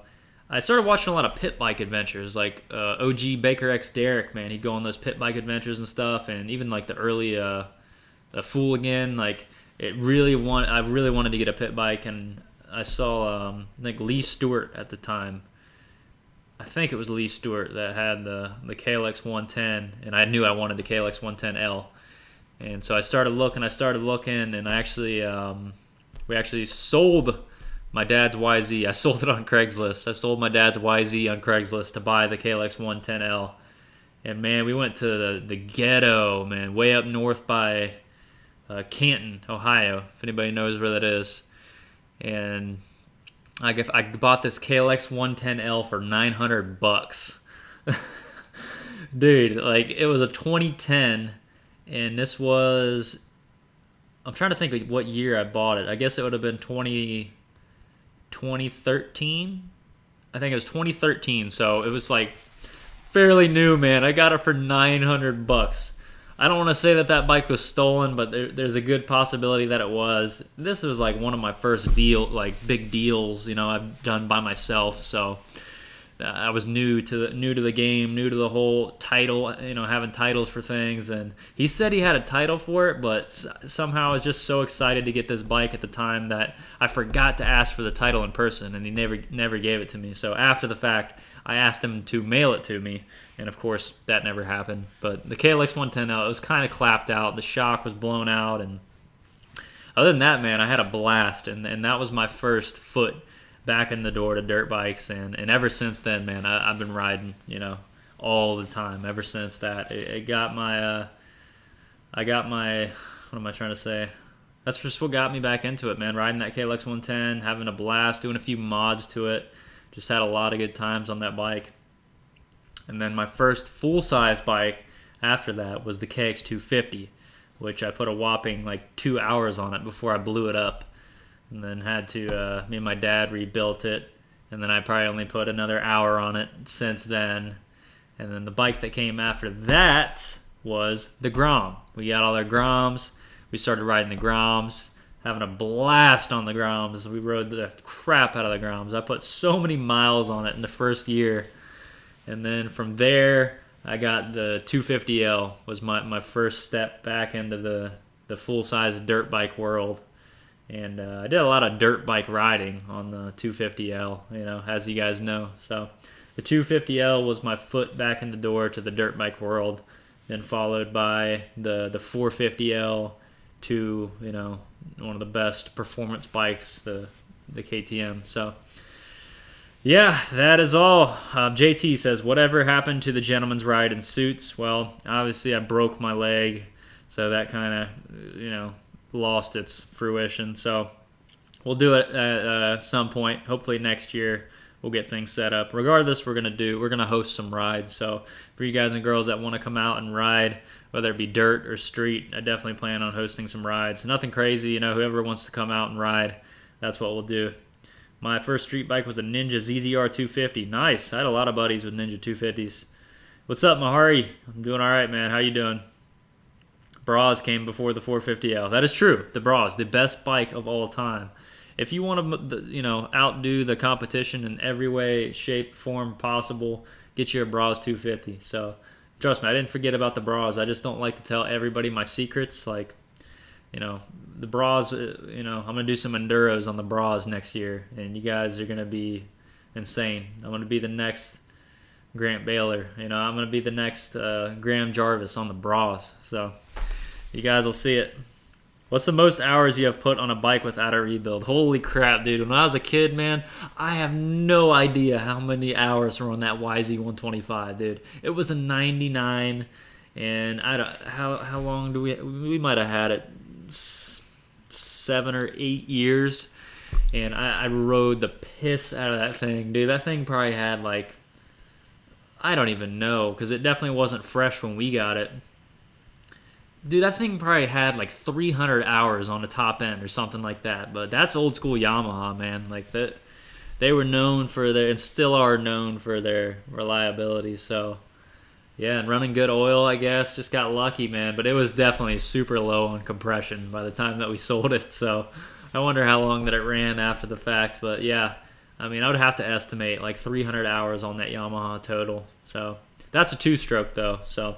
I started watching a lot of pit bike adventures, like OG Baker X Derek, man. He'd go on those pit bike adventures and stuff, and even like the early Fool Again. Like I really wanted to get a pit bike, and I saw I think Lee Stewart at the time. I think it was Lee Stewart that had the KLX 110, and I knew I wanted the KLX 110L. And so I started looking, and we actually sold my dad's YZ. I sold it on Craigslist. I sold my dad's YZ on Craigslist to buy the KLX 110L. And, man, we went to the ghetto, man, way up north by Canton, Ohio, if anybody knows where that is. And I bought this KLX 110L for $900. Dude, like, it was a 2010, and this was, I'm trying to think of what year I bought it. I guess it would have been 2013. I think it was 2013. So it was like fairly new, man. I got it for $900. I don't want to say that that bike was stolen, but there's a good possibility that it was. This was like one of my first big deals, I've done by myself. So I was new to the game, new to the whole title, having titles for things. And he said he had a title for it, but somehow I was just so excited to get this bike at the time that I forgot to ask for the title in person, and he never gave it to me. So after the fact, I asked him to mail it to me, and of course that never happened. But the KLX 110L, it was kind of clapped out. The shock was blown out, and other than that, man, I had a blast, and that was my first foot back in the door to dirt bikes, and ever since then, man, I've been riding, all the time. Ever since that, it got my, what am I trying to say? That's just what got me back into it, man. Riding that KLX 110, having a blast, doing a few mods to it. Just had a lot of good times on that bike. And then my first full-size bike after that was the KX 250, which I put a whopping like 2 hours on it before I blew it up. And then had to, me and my dad rebuilt it. And then I probably only put another hour on it since then. And then the bike that came after that was the Grom. We got all our Groms. We started riding the Groms, having a blast on the Groms. We rode the crap out of the Groms. I put so many miles on it in the first year. And then from there, I got the 250L was my first step back into the full-size dirt bike world. And I did a lot of dirt bike riding on the 250L, as you guys know. So the 250L was my foot back in the door to the dirt bike world, then followed by the 450L to, one of the best performance bikes, the KTM. So, yeah, that is all. JT says, whatever happened to the gentleman's ride in suits? Well, obviously I broke my leg, so that kind of, lost its fruition. So we'll do it at some point. Hopefully next year we'll get things set up. Regardless, we're gonna host some rides. So for you guys and girls that want to come out and ride, whether it be dirt or street, I definitely plan on hosting some rides. Nothing crazy, whoever wants to come out and ride, that's what we'll do. My first street bike was a Ninja ZZR 250. Nice. I had a lot of buddies with Ninja 250s. What's up, Mahari? I'm doing all right, man. How you doing? BRAAAP came before the 450L. That is true. The BRAAAP, the best bike of all time. If you want to, outdo the competition in every way, shape, form possible, get you a BRAAAP 250. So, trust me, I didn't forget about the BRAAAP. I just don't like to tell everybody my secrets. Like, the BRAAAP, I'm going to do some enduros on the BRAAAP next year, and you guys are going to be insane. I'm going to be the next Grant Baylor. I'm going to be the next Graham Jarvis on the BRAAAP. So, you guys will see it. What's the most hours you have put on a bike without a rebuild? Holy crap, dude. When I was a kid, man, I have no idea how many hours were on that YZ125, dude. It was a 99, and I don't, how long do we might have had it 7 or 8 years, and I rode the piss out of that thing, dude. That thing probably had like, I don't even know, because it definitely wasn't fresh when we got it. Dude, that thing probably had like 300 hours on the top end or something like that. But that's old school Yamaha, man. Like that, they were known for their, and still are known for their reliability. So, yeah, and running good oil, I guess. Just got lucky, man. But it was definitely super low on compression by the time that we sold it. So, I wonder how long that it ran after the fact. But yeah, I mean, I would have to estimate like 300 hours on that Yamaha total. So, that's a 2-stroke though. So,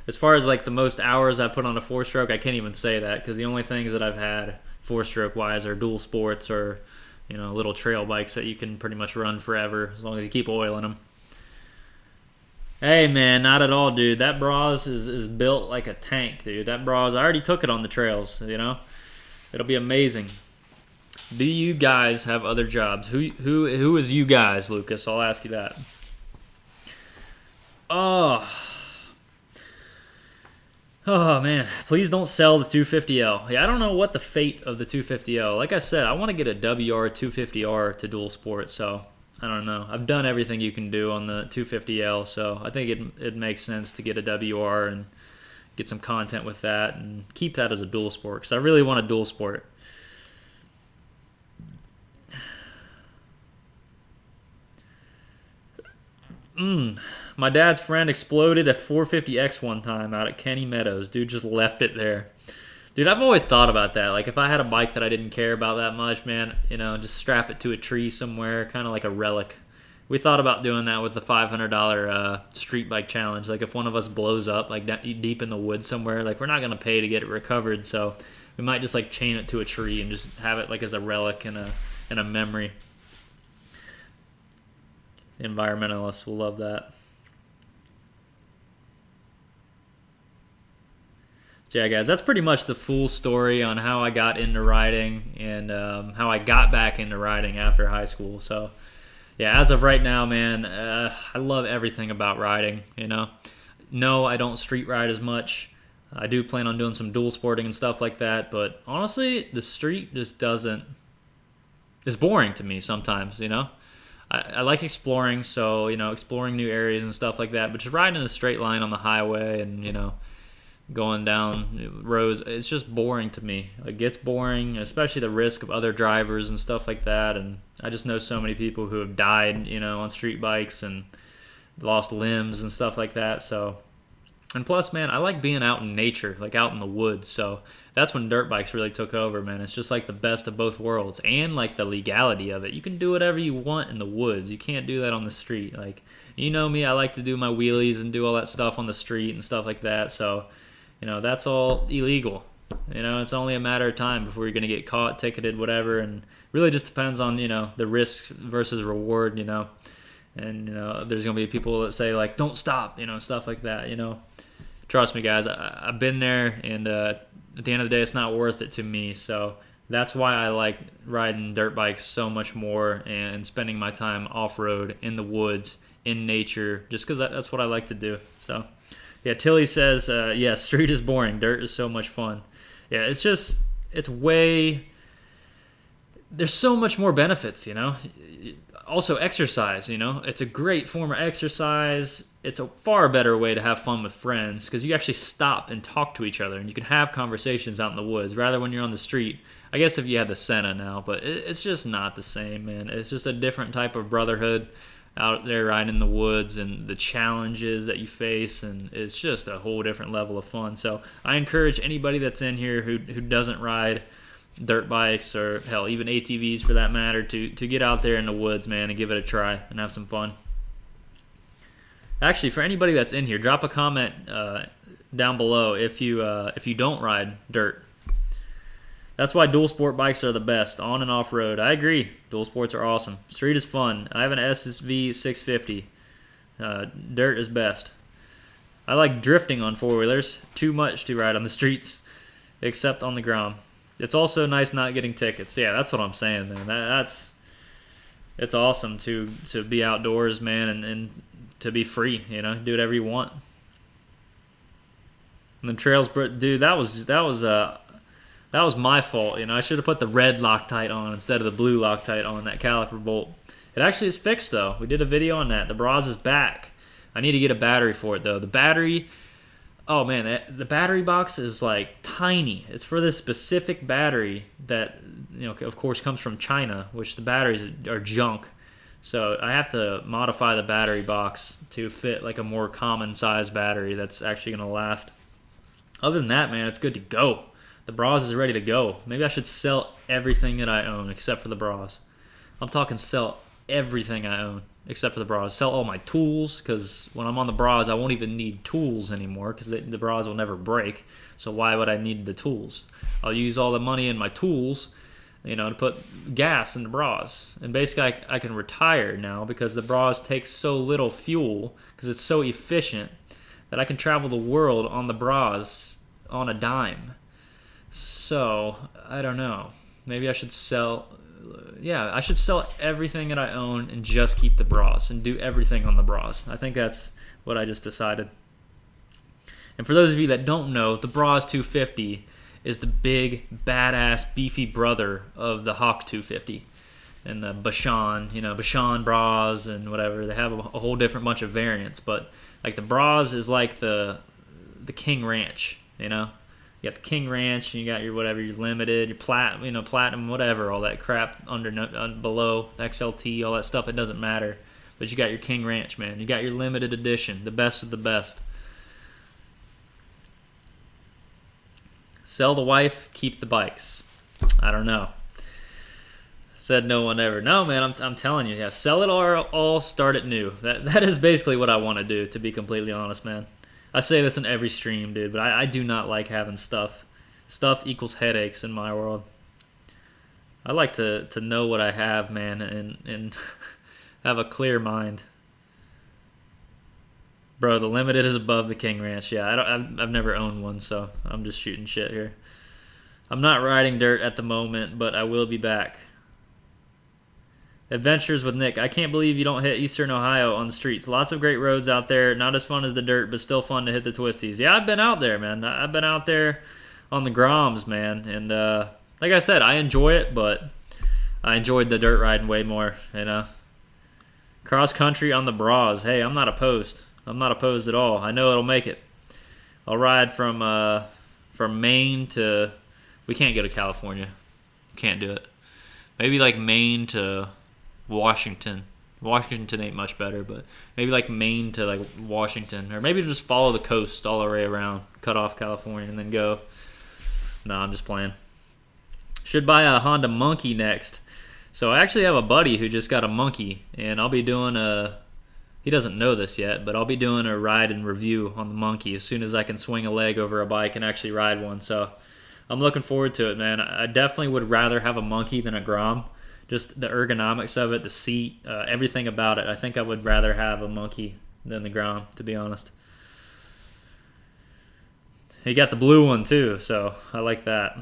as far as like the most hours I put on a 4-stroke, I can't even say that, because the only things that I've had 4-stroke wise are dual sports or, little trail bikes that you can pretty much run forever as long as you keep oiling them. Hey man, not at all, dude. That BRAAAP is built like a tank, dude. That BRAAAP, I already took it on the trails, It'll be amazing. Do you guys have other jobs? Who is you guys, Lucas? I'll ask you that. Oh, man. Please don't sell the 250L. Yeah, I don't know what the fate of the 250L. Like I said, I want to get a WR 250R to dual sport, so I don't know. I've done everything you can do on the 250L, so I think it makes sense to get a WR and get some content with that and keep that as a dual sport, because I really want a dual sport. My dad's friend exploded a 450X one time out at Kenny Meadows. Dude just left it there. Dude, I've always thought about that. Like, if I had a bike that I didn't care about that much, man, just strap it to a tree somewhere, kind of like a relic. We thought about doing that with the $500 street bike challenge. Like, if one of us blows up, like, deep in the woods somewhere, like, we're not going to pay to get it recovered. So we might just, like, chain it to a tree and just have it, like, as a relic and a memory. Environmentalists will love that. Yeah, guys, that's pretty much the full story on how I got into riding and how I got back into riding after high school. So, yeah, as of right now, man, I love everything about riding. No, I don't street ride as much. I do plan on doing some dual sporting and stuff like that. But honestly, the street just doesn't. It's boring to me sometimes. I like exploring, so exploring new areas and stuff like that. But just riding in a straight line on the highway and going down roads, it's just boring to me. It gets boring, especially the risk of other drivers and stuff like that. And I just know so many people who have died, on street bikes and lost limbs and stuff like that. So, and plus, man, I like being out in nature, like out in the woods. So that's when dirt bikes really took over, man. It's just like the best of both worlds, and like the legality of it. You can do whatever you want in the woods. You can't do that on the street. Like, me, I like to do my wheelies and do all that stuff on the street and stuff like that. So that's all illegal. It's only a matter of time before you're going to get caught, ticketed, whatever. And really just depends on, the risk versus reward, And, there's going to be people that say, like, don't stop, stuff like that, Trust me, guys, I've been there, and at the end of the day, it's not worth it to me. So that's why I like riding dirt bikes so much more and spending my time off-road, in the woods, in nature, just because that's what I like to do. So... yeah, Tilly says, yeah, street is boring. Dirt is so much fun. Yeah, there's so much more benefits, Also, exercise, It's a great form of exercise. It's a far better way to have fun with friends because you actually stop and talk to each other and you can have conversations out in the woods rather when you're on the street. I guess if you have the Senna now, but it's just not the same, man. It's just a different type of brotherhood out there riding in the woods and the challenges that you face, and it's just a whole different level of fun. So I encourage anybody that's in here who doesn't ride dirt bikes or hell even ATVs for that matter to get out there in the woods, man, and give it a try and have some fun. Actually, for anybody that's in here, drop a comment down below if you don't ride dirt. That's why dual sport bikes are the best, on and off road. I agree. Dual sports are awesome. Street is fun. I have an SSV 650. Dirt is best. I like drifting on four-wheelers. Too much to ride on the streets, except on the ground. It's also nice not getting tickets. Yeah, that's what I'm saying, man. It's awesome to be outdoors, man, and to be free. Do whatever you want. And the trails, dude, that was my fault. I should have put the red Loctite on instead of the blue Loctite on that caliper bolt. It actually is fixed, though. We did a video on that. The BRAAAP is back. I need to get a battery for it, though. The battery, oh, man, the battery box is, like, tiny. It's for this specific battery that, of course, comes from China, which the batteries are junk. So I have to modify the battery box to fit, like, a more common-size battery that's actually going to last. Other than that, man, it's good to go. The BRAAAP is ready to go. Maybe I should sell everything that I own except for the BRAAAP. I'm talking sell everything I own except for the BRAAAP. Sell all my tools, because when I'm on the BRAAAP, I won't even need tools anymore because the BRAAAP will never break. So why would I need the tools? I'll use all the money in my tools, to put gas in the BRAAAP. And basically, I can retire now because the BRAAAP takes so little fuel because it's so efficient that I can travel the world on the BRAAAP on a dime. So, I don't know. Maybe I should sell... yeah, I should sell everything that I own and just keep the BRAAAP and do everything on the BRAAAP. I think that's what I just decided. And for those of you that don't know, the BRAAAP 250 is the big, badass, beefy brother of the Hawk 250. And the Bashan, Bashan BRAAAPs and whatever. They have a whole different bunch of variants. But, like, the BRAAAP is like the King Ranch, You got the King Ranch, and you got your whatever, your limited, your platinum, whatever, all that crap below XLT, all that stuff. It doesn't matter. But you got your King Ranch, man. You got your limited edition, the best of the best. Sell the wife, keep the bikes. I don't know. Said no one ever. No, man, I'm telling you, yeah, sell it all, start it new. That is basically what I want to do, to be completely honest, man. I say this in every stream, dude, but I do not like having stuff. Stuff equals headaches in my world. I like to know what I have, man, and have a clear mind. Bro, the limited is above the King Ranch. Yeah, I've never owned one, so I'm just shooting shit here. I'm not riding dirt at the moment, but I will be back. Adventures with Nick. I can't believe you don't hit Eastern Ohio on the streets. Lots of great roads out there. Not as fun as the dirt, but still fun to hit the twisties. Yeah, I've been out there, man. I've been out there on the Groms, man. And like I said, I enjoy it, but I enjoyed the dirt riding way more, you know. Cross country on the BRAAAPs. Hey, I'm not opposed. I'm not opposed at all. I know it'll make it. I'll ride from Maine to... We can't go to California. Can't do it. Maybe like Maine to Washington. Washington ain't much better, but maybe like Maine to like Washington, or maybe just follow the coast all the way around, cut off California, and then go. No, I'm just playing. Should buy a Honda Monkey next. So I actually have a buddy who just got a Monkey, and I'll be doing a. He doesn't know this yet, but I'll be doing a ride and review on the Monkey as soon as I can swing a leg over a bike and actually ride one. So I'm looking forward to it, man. I definitely would rather have a Monkey than a Grom. Just the ergonomics of it, the seat, everything about it. I think I would rather have a Monkey than the Grom, to be honest. He got the blue one too, so I like that.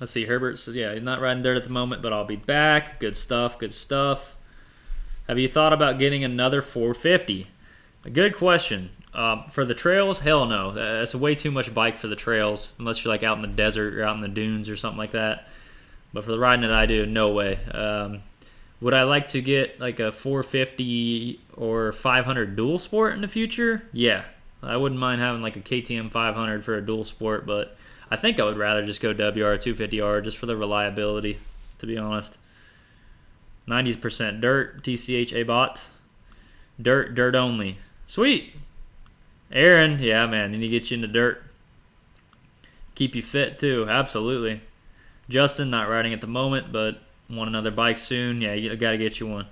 Let's see, Herbert says, yeah, he's not riding dirt at the moment, but I'll be back. Good stuff, good stuff. Have you thought about getting another 450? A good question. For the trails, hell no. That's way too much bike for the trails, unless you're like out in the desert or out in the dunes or something like that. But for the riding that I do, no way. Would I like to get like a 450 or 500 dual sport in the future? Yeah. I wouldn't mind having like a KTM 500 for a dual sport, but I think I would rather just go WR 250R just for the reliability, to be honest. 90% dirt, TCH a bot. Dirt only. Sweet. Aaron, yeah, man, need to get you into dirt. Keep you fit too, absolutely. Justin, not riding at the moment, but want another bike soon. Yeah, you got to get you one.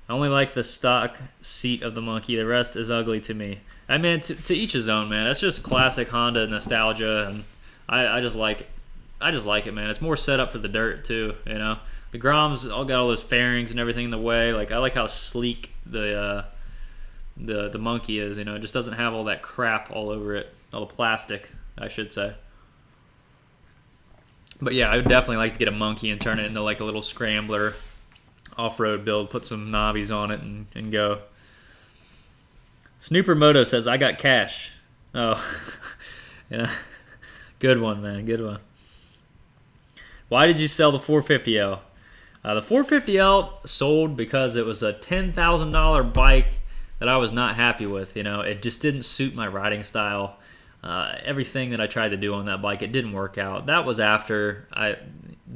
I only like the stock seat of the Monkey. The rest is ugly to me. I mean, to each his own, man. That's just classic Honda nostalgia, and I just like it. I just like it, man. It's more set up for the dirt too, you know. The Groms all got all those fairings and everything in the way. Like I like how sleek the Monkey is, you know. It just doesn't have all that crap all over it, all the plastic, I should say. But yeah, I would definitely like to get a Monkey and turn it into like a little scrambler off-road build, put some knobbies on it and go. Snooper Moto says, I got cash. Oh, yeah. Good one, man, good one. Why did you sell the 450L? The 450L sold because it was a $10,000 bike that I was not happy with. You know, it just didn't suit my riding style. Everything that I tried to do on that bike, it didn't work out. That was after I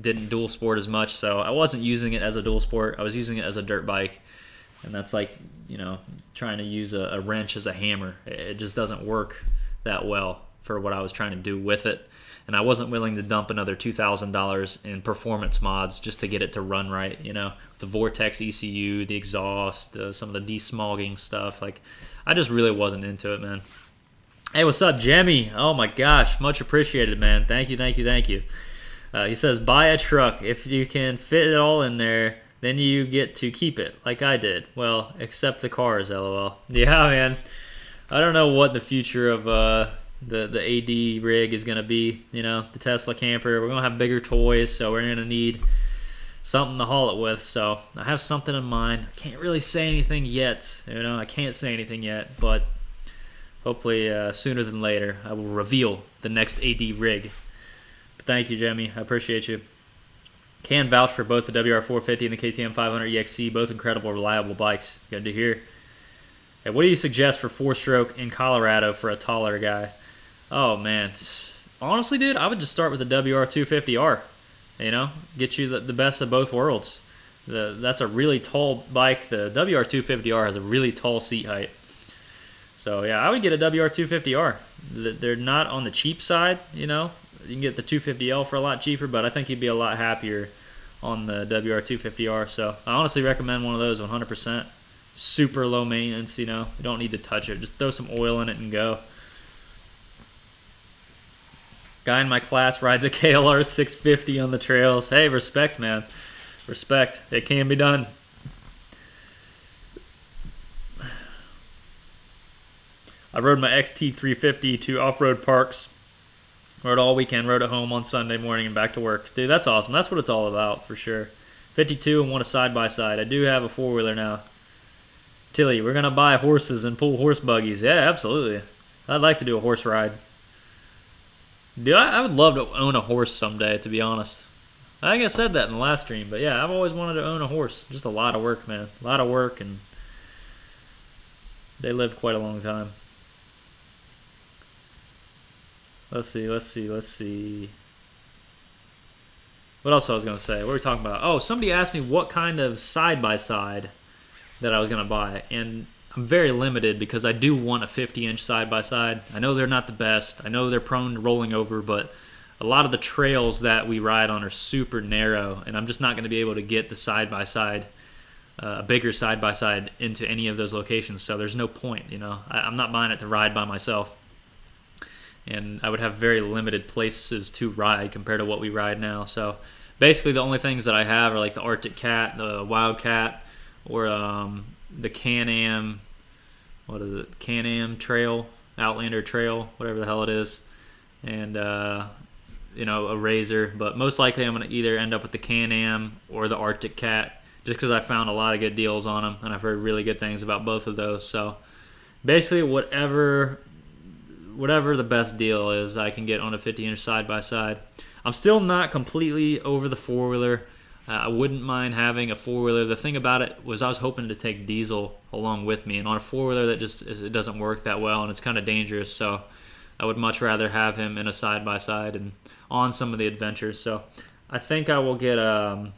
didn't dual sport as much, so I wasn't using it as a dual sport. I was using it as a dirt bike, and that's like, you know, trying to use a wrench as a hammer. It just doesn't work that well for what I was trying to do with it, and I wasn't willing to dump another $2,000 in performance mods just to get it to run right, you know, the Vortex ECU, the exhaust, some of the desmogging stuff. Like, I just really wasn't into it, man. Hey, what's up, Jemmy? Oh my gosh, much appreciated, man. Thank you, thank you, thank you. He says, buy a truck. If you can fit it all in there, then you get to keep it, like I did. Well, except the cars, lol. Yeah, man. I don't know what the future of the AD rig is going to be. You know, the Tesla camper. We're going to have bigger toys, so we're going to need something to haul it with. So I have something in mind. I can't really say anything yet. You know, I can't say anything yet, but hopefully sooner than later, I will reveal the next AD rig. But thank you, Jemmy. I appreciate you. Can vouch for both the WR450 and the KTM 500 EXC. Both incredible, reliable bikes. Good to hear. Hey, what do you suggest for 4-stroke in Colorado for a taller guy? Oh, man. Honestly, dude, I would just start with the WR250R. You know, get you the best of both worlds. That's a really tall bike. The WR250R has a really tall seat height. So yeah, I would get a WR250R. They're not on the cheap side, you know. You can get the 250L for a lot cheaper, but I think you'd be a lot happier on the WR250R. So I honestly recommend one of those 100%. Super low maintenance, you know. You don't need to touch it. Just throw some oil in it and go. Guy in my class rides a KLR 650 on the trails. Hey, respect, man. Respect. It can be done. I rode my XT350 to off-road parks. Rode all weekend, rode at home on Sunday morning and back to work. Dude, that's awesome. That's what it's all about, for sure. 52 and want a side-by-side. I do have a four-wheeler now. Tilly, we're going to buy horses and pull horse buggies. Yeah, absolutely. I'd like to do a horse ride. Dude, I would love to own a horse someday, to be honest. I think I said that in the last stream, but yeah, I've always wanted to own a horse. Just a lot of work, man. A lot of work, and they live quite a long time. Let's see. What else was I going to say? What were we talking about? Oh, somebody asked me what kind of side-by-side that I was going to buy. And I'm very limited because I do want a 50-inch side-by-side. I know they're not the best. I know they're prone to rolling over, but a lot of the trails that we ride on are super narrow, and I'm just not going to be able to get the side-by-side, a bigger side-by-side into any of those locations. So there's no point, you know. I'm not buying it to ride by myself. And I would have very limited places to ride compared to what we ride now. So basically the only things that I have are like the Arctic Cat, the Wildcat, or the Can-Am, what is it, Can-Am Trail, Outlander Trail, whatever the hell it is, and you know, a Razor. But most likely I'm going to either end up with the Can-Am or the Arctic Cat, just because I found a lot of good deals on them, and I've heard really good things about both of those. So basically whatever the best deal is I can get on a 50-inch side-by-side. I'm still not completely over the four-wheeler. I wouldn't mind having a four-wheeler. The thing about it was I was hoping to take diesel along with me, and on a four-wheeler that just it doesn't work that well, and it's kind of dangerous. So I would much rather have him in a side-by-side and on some of the adventures. So I think I will get hey,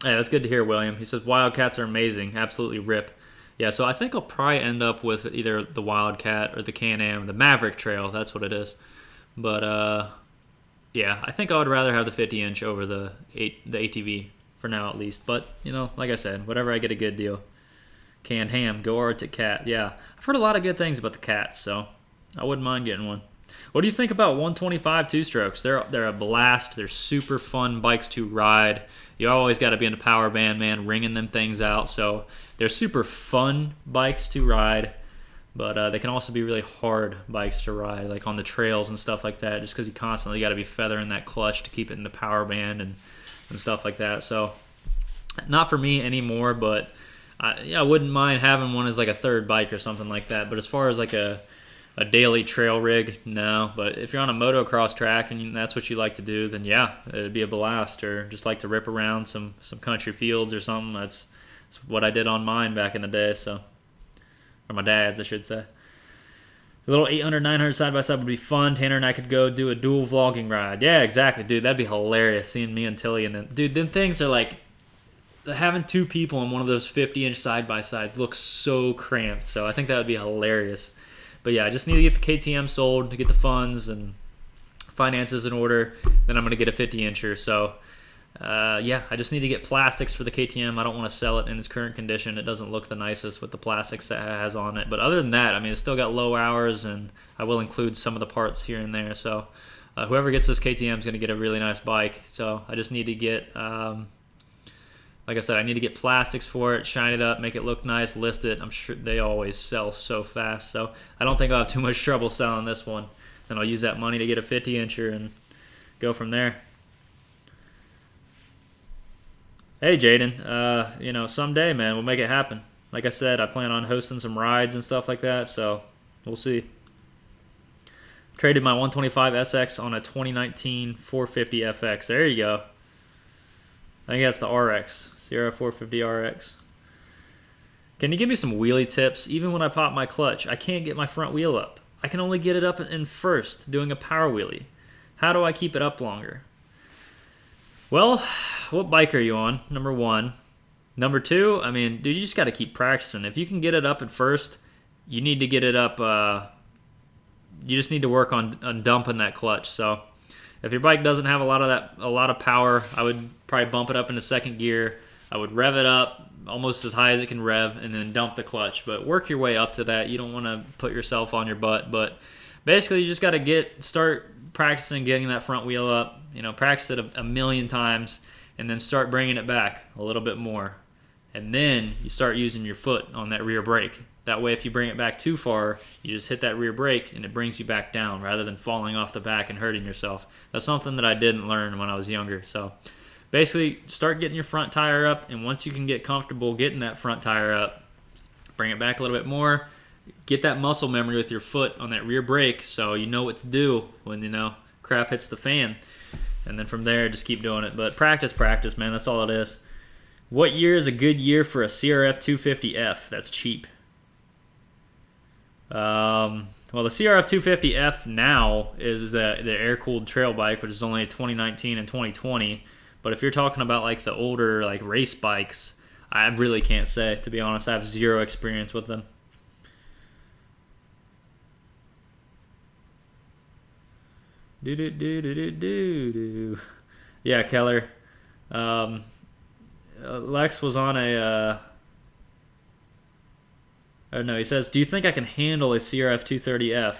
that's good to hear, William. He says Wildcats are amazing, absolutely rip. Yeah, so I think I'll probably end up with either the Wildcat or the Can-Am, the Maverick Trail. That's what it is. But yeah, I think I would rather have the 50-inch over the ATV for now, at least. But you know, like I said, whatever I get a good deal. Can-Ham, go Arctic Cat. Yeah, I've heard a lot of good things about the Cats, so I wouldn't mind getting one. What do you think about 125 two-strokes? They're a blast. They're super fun bikes to ride. You always got to be in the power band, man, ringing them things out. So they're super fun bikes to ride, but they can also be really hard bikes to ride, like on the trails and stuff like that, just because you constantly got to be feathering that clutch to keep it in the power band and stuff like that. So not for me anymore, but I wouldn't mind having one as like a third bike or something like that. But as far as like a daily trail rig, no. But if you're on a motocross track and that's what you like to do, then yeah, it'd be a blast. Or just like to rip around some country fields or something. That's what I did on mine back in the day. So, or my dad's, I should say. A little 800, 900 side-by-side would be fun. Tanner and I could go do a dual vlogging ride. Yeah, exactly, dude. That'd be hilarious, seeing me and Tilly. And then, dude, them things are like, having two people on one of those 50-inch side-by-sides looks so cramped. So I think that would be hilarious. But yeah, I just need to get the KTM sold to get the funds and finances in order. Then I'm going to get a 50-incher. So yeah, I just need to get plastics for the KTM. I don't want to sell it in its current condition. It doesn't look the nicest with the plastics that it has on it. But other than that, I mean, it's still got low hours, and I will include some of the parts here and there. So whoever gets this KTM is going to get a really nice bike. So I just need to get, like I said, I need to get plastics for it, shine it up, make it look nice, list it. I'm sure they always sell so fast. So I don't think I'll have too much trouble selling this one. Then I'll use that money to get a 50-incher and go from there. Hey, Jaden, you know, someday, man, we'll make it happen. Like I said, I plan on hosting some rides and stuff like that, so we'll see. Traded my 125 SX on a 2019 450 FX. There you go. I think that's the RX, Sierra 450 RX. Can you give me some wheelie tips? Even when I pop my clutch, I can't get my front wheel up. I can only get it up in first doing a power wheelie. How do I keep it up longer? Well, what bike are you on? Number one. Number two, I mean, dude, you just got to keep practicing. If you can get it up at first, you need to get it up. You just need to work on dumping that clutch. So if your bike doesn't have a lot of power, I would probably bump it up into second gear. I would rev it up almost as high as it can rev, and then dump the clutch. But work your way up to that. You don't want to put yourself on your butt. But basically, you just got to start practicing getting that front wheel up. You know, practice it a million times, and then start bringing it back a little bit more. And then you start using your foot on that rear brake. That way, if you bring it back too far, you just hit that rear brake and it brings you back down rather than falling off the back and hurting yourself. That's something that I didn't learn when I was younger. So basically, start getting your front tire up, and once you can get comfortable getting that front tire up, bring it back a little bit more. Get that muscle memory with your foot on that rear brake so you know what to do when, crap hits the fan. And then from there, just keep doing it. But practice, man. That's all it is. What year is a good year for a CRF 250F? That's cheap. Well, the CRF 250F now is the air-cooled trail bike, which is only 2019 and 2020. But if you're talking about like the older like race bikes, I really can't say. To be honest, I have zero experience with them. Yeah, Keller. Lex was on a. Oh no, he says, "Do you think I can handle a CRF 230F?"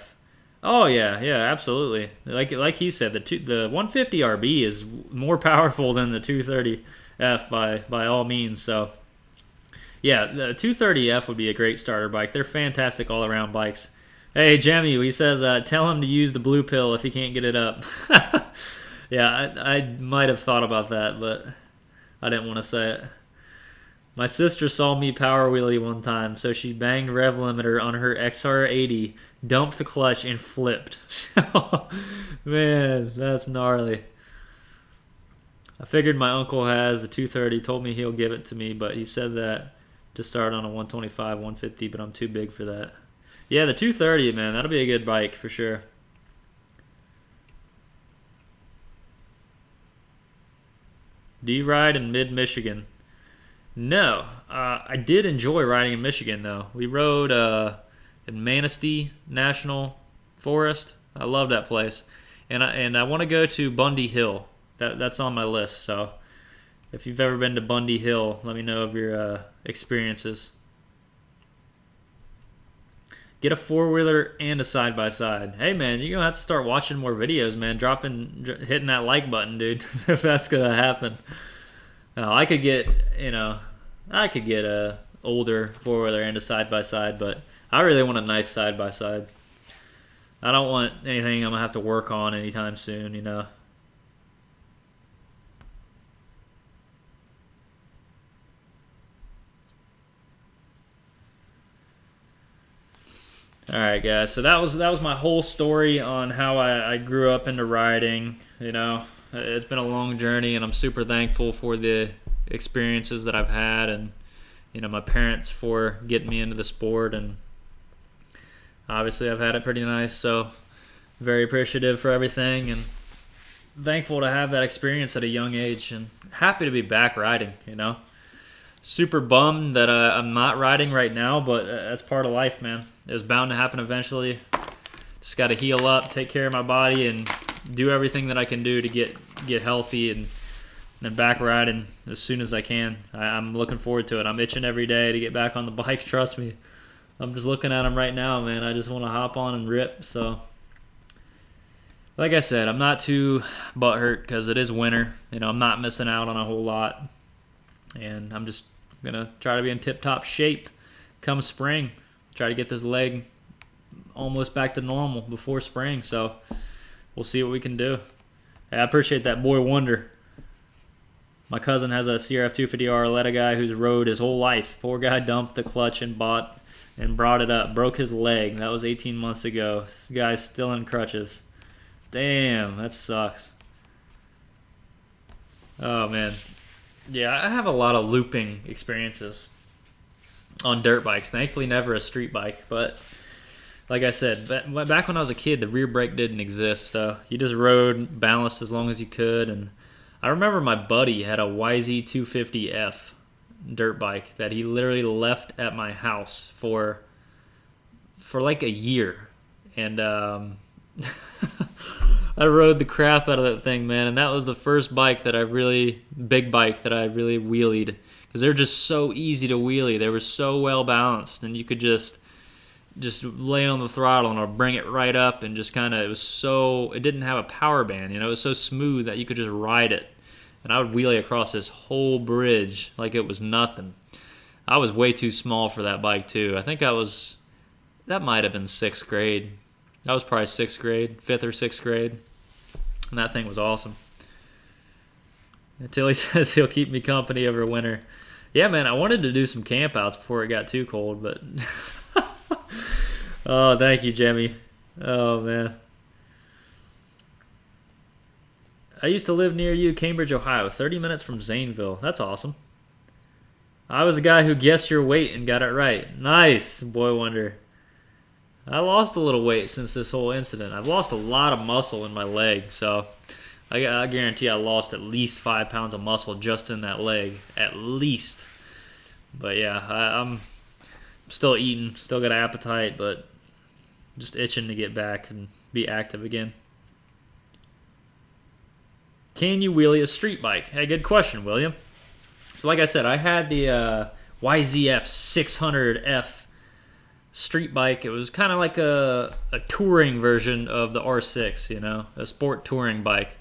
Oh yeah, absolutely. Like he said, the 150 RB is more powerful than the 230F by all means. So yeah, the 230F would be a great starter bike. They're fantastic all around bikes. Hey Jamie, he says, tell him to use the blue pill if he can't get it up. Yeah, I might have thought about that, but I didn't want to say it. My sister saw me power wheelie one time, so she banged rev limiter on her XR80, dumped the clutch, and flipped. Man, that's gnarly. I figured my uncle has the 230, told me he'll give it to me, but he said that to start on a 125, 150, but I'm too big for that. Yeah, the 230, man, that'll be a good bike for sure. Do you ride in mid-Michigan? No, I did enjoy riding in Michigan though. We rode in Manistee National Forest. I love that place, and I want to go to Bundy Hill. That's on my list. So if you've ever been to Bundy Hill, let me know of your experiences. Get a four-wheeler and a side-by-side. Hey man, you're gonna have to start watching more videos, man. Hitting that like button, dude. If that's gonna happen. I could get a older four-wheeler and a side-by-side, but I really want a nice side-by-side. I don't want anything I'm going to have to work on anytime soon, All right, guys. So that was my whole story on how I grew up into riding, It's been a long journey, and I'm super thankful for the experiences that I've had, and my parents for getting me into the sport, and obviously I've had it pretty nice. So very appreciative for everything, and thankful to have that experience at a young age, and happy to be back riding. Super bummed that I'm not riding right now, but that's part of life, man. It was bound to happen eventually. Just got to heal up, take care of my body, and do everything that I can do to get healthy and back riding as soon as I can. I'm looking forward to it. I'm itching every day to get back on the bike. Trust me. I'm just looking at them right now, man. I just want to hop on and rip. So, like I said, I'm not too butthurt because it is winter. I'm not missing out on a whole lot. And I'm just going to try to be in tip-top shape come spring. Try to get this leg almost back to normal before spring. So, we'll see what we can do. Hey, I appreciate that, Boy Wonder. My cousin has a CRF 250R. Let a guy who's rode his whole life. Poor guy dumped the clutch and brought it up. Broke his leg. That was 18 months ago. This guy's still in crutches. Damn, that sucks. Oh, man. Yeah, I have a lot of looping experiences on dirt bikes. Thankfully, never a street bike, but like I said, back when I was a kid, the rear brake didn't exist, so you just rode, balanced as long as you could, and I remember my buddy had a YZ250F dirt bike that he literally left at my house for like a year, and I rode the crap out of that thing, man. And that was the first big bike that I really wheelied, because they're just so easy to wheelie. They were so well balanced, and you could just lay on the throttle and I'll bring it right up, and just kind of, it didn't have a power band, you know, it was so smooth that you could just ride it. And I would wheelie across this whole bridge like it was nothing. I was way too small for that bike too. I think that might have been 6th grade. That was probably 6th grade, 5th or 6th grade. And that thing was awesome. Until he says he'll keep me company over winter. Yeah, man, I wanted to do some camp outs before it got too cold, but oh, thank you, Jimmy. Oh, man. I used to live near you, Cambridge, Ohio, 30 minutes from Zanesville. That's awesome. I was the guy who guessed your weight and got it right. Nice, Boy Wonder. I lost a little weight since this whole incident. I've lost a lot of muscle in my leg, so I guarantee I lost at least 5 pounds of muscle just in that leg, at least. But yeah, I'm still eating, still got an appetite, but just itching to get back and be active again. Can you wheelie a street bike? Hey, good question, William. So like I said, I had the YZF 600F street bike. It was kind of like a touring version of the R6, you know, a sport touring bike.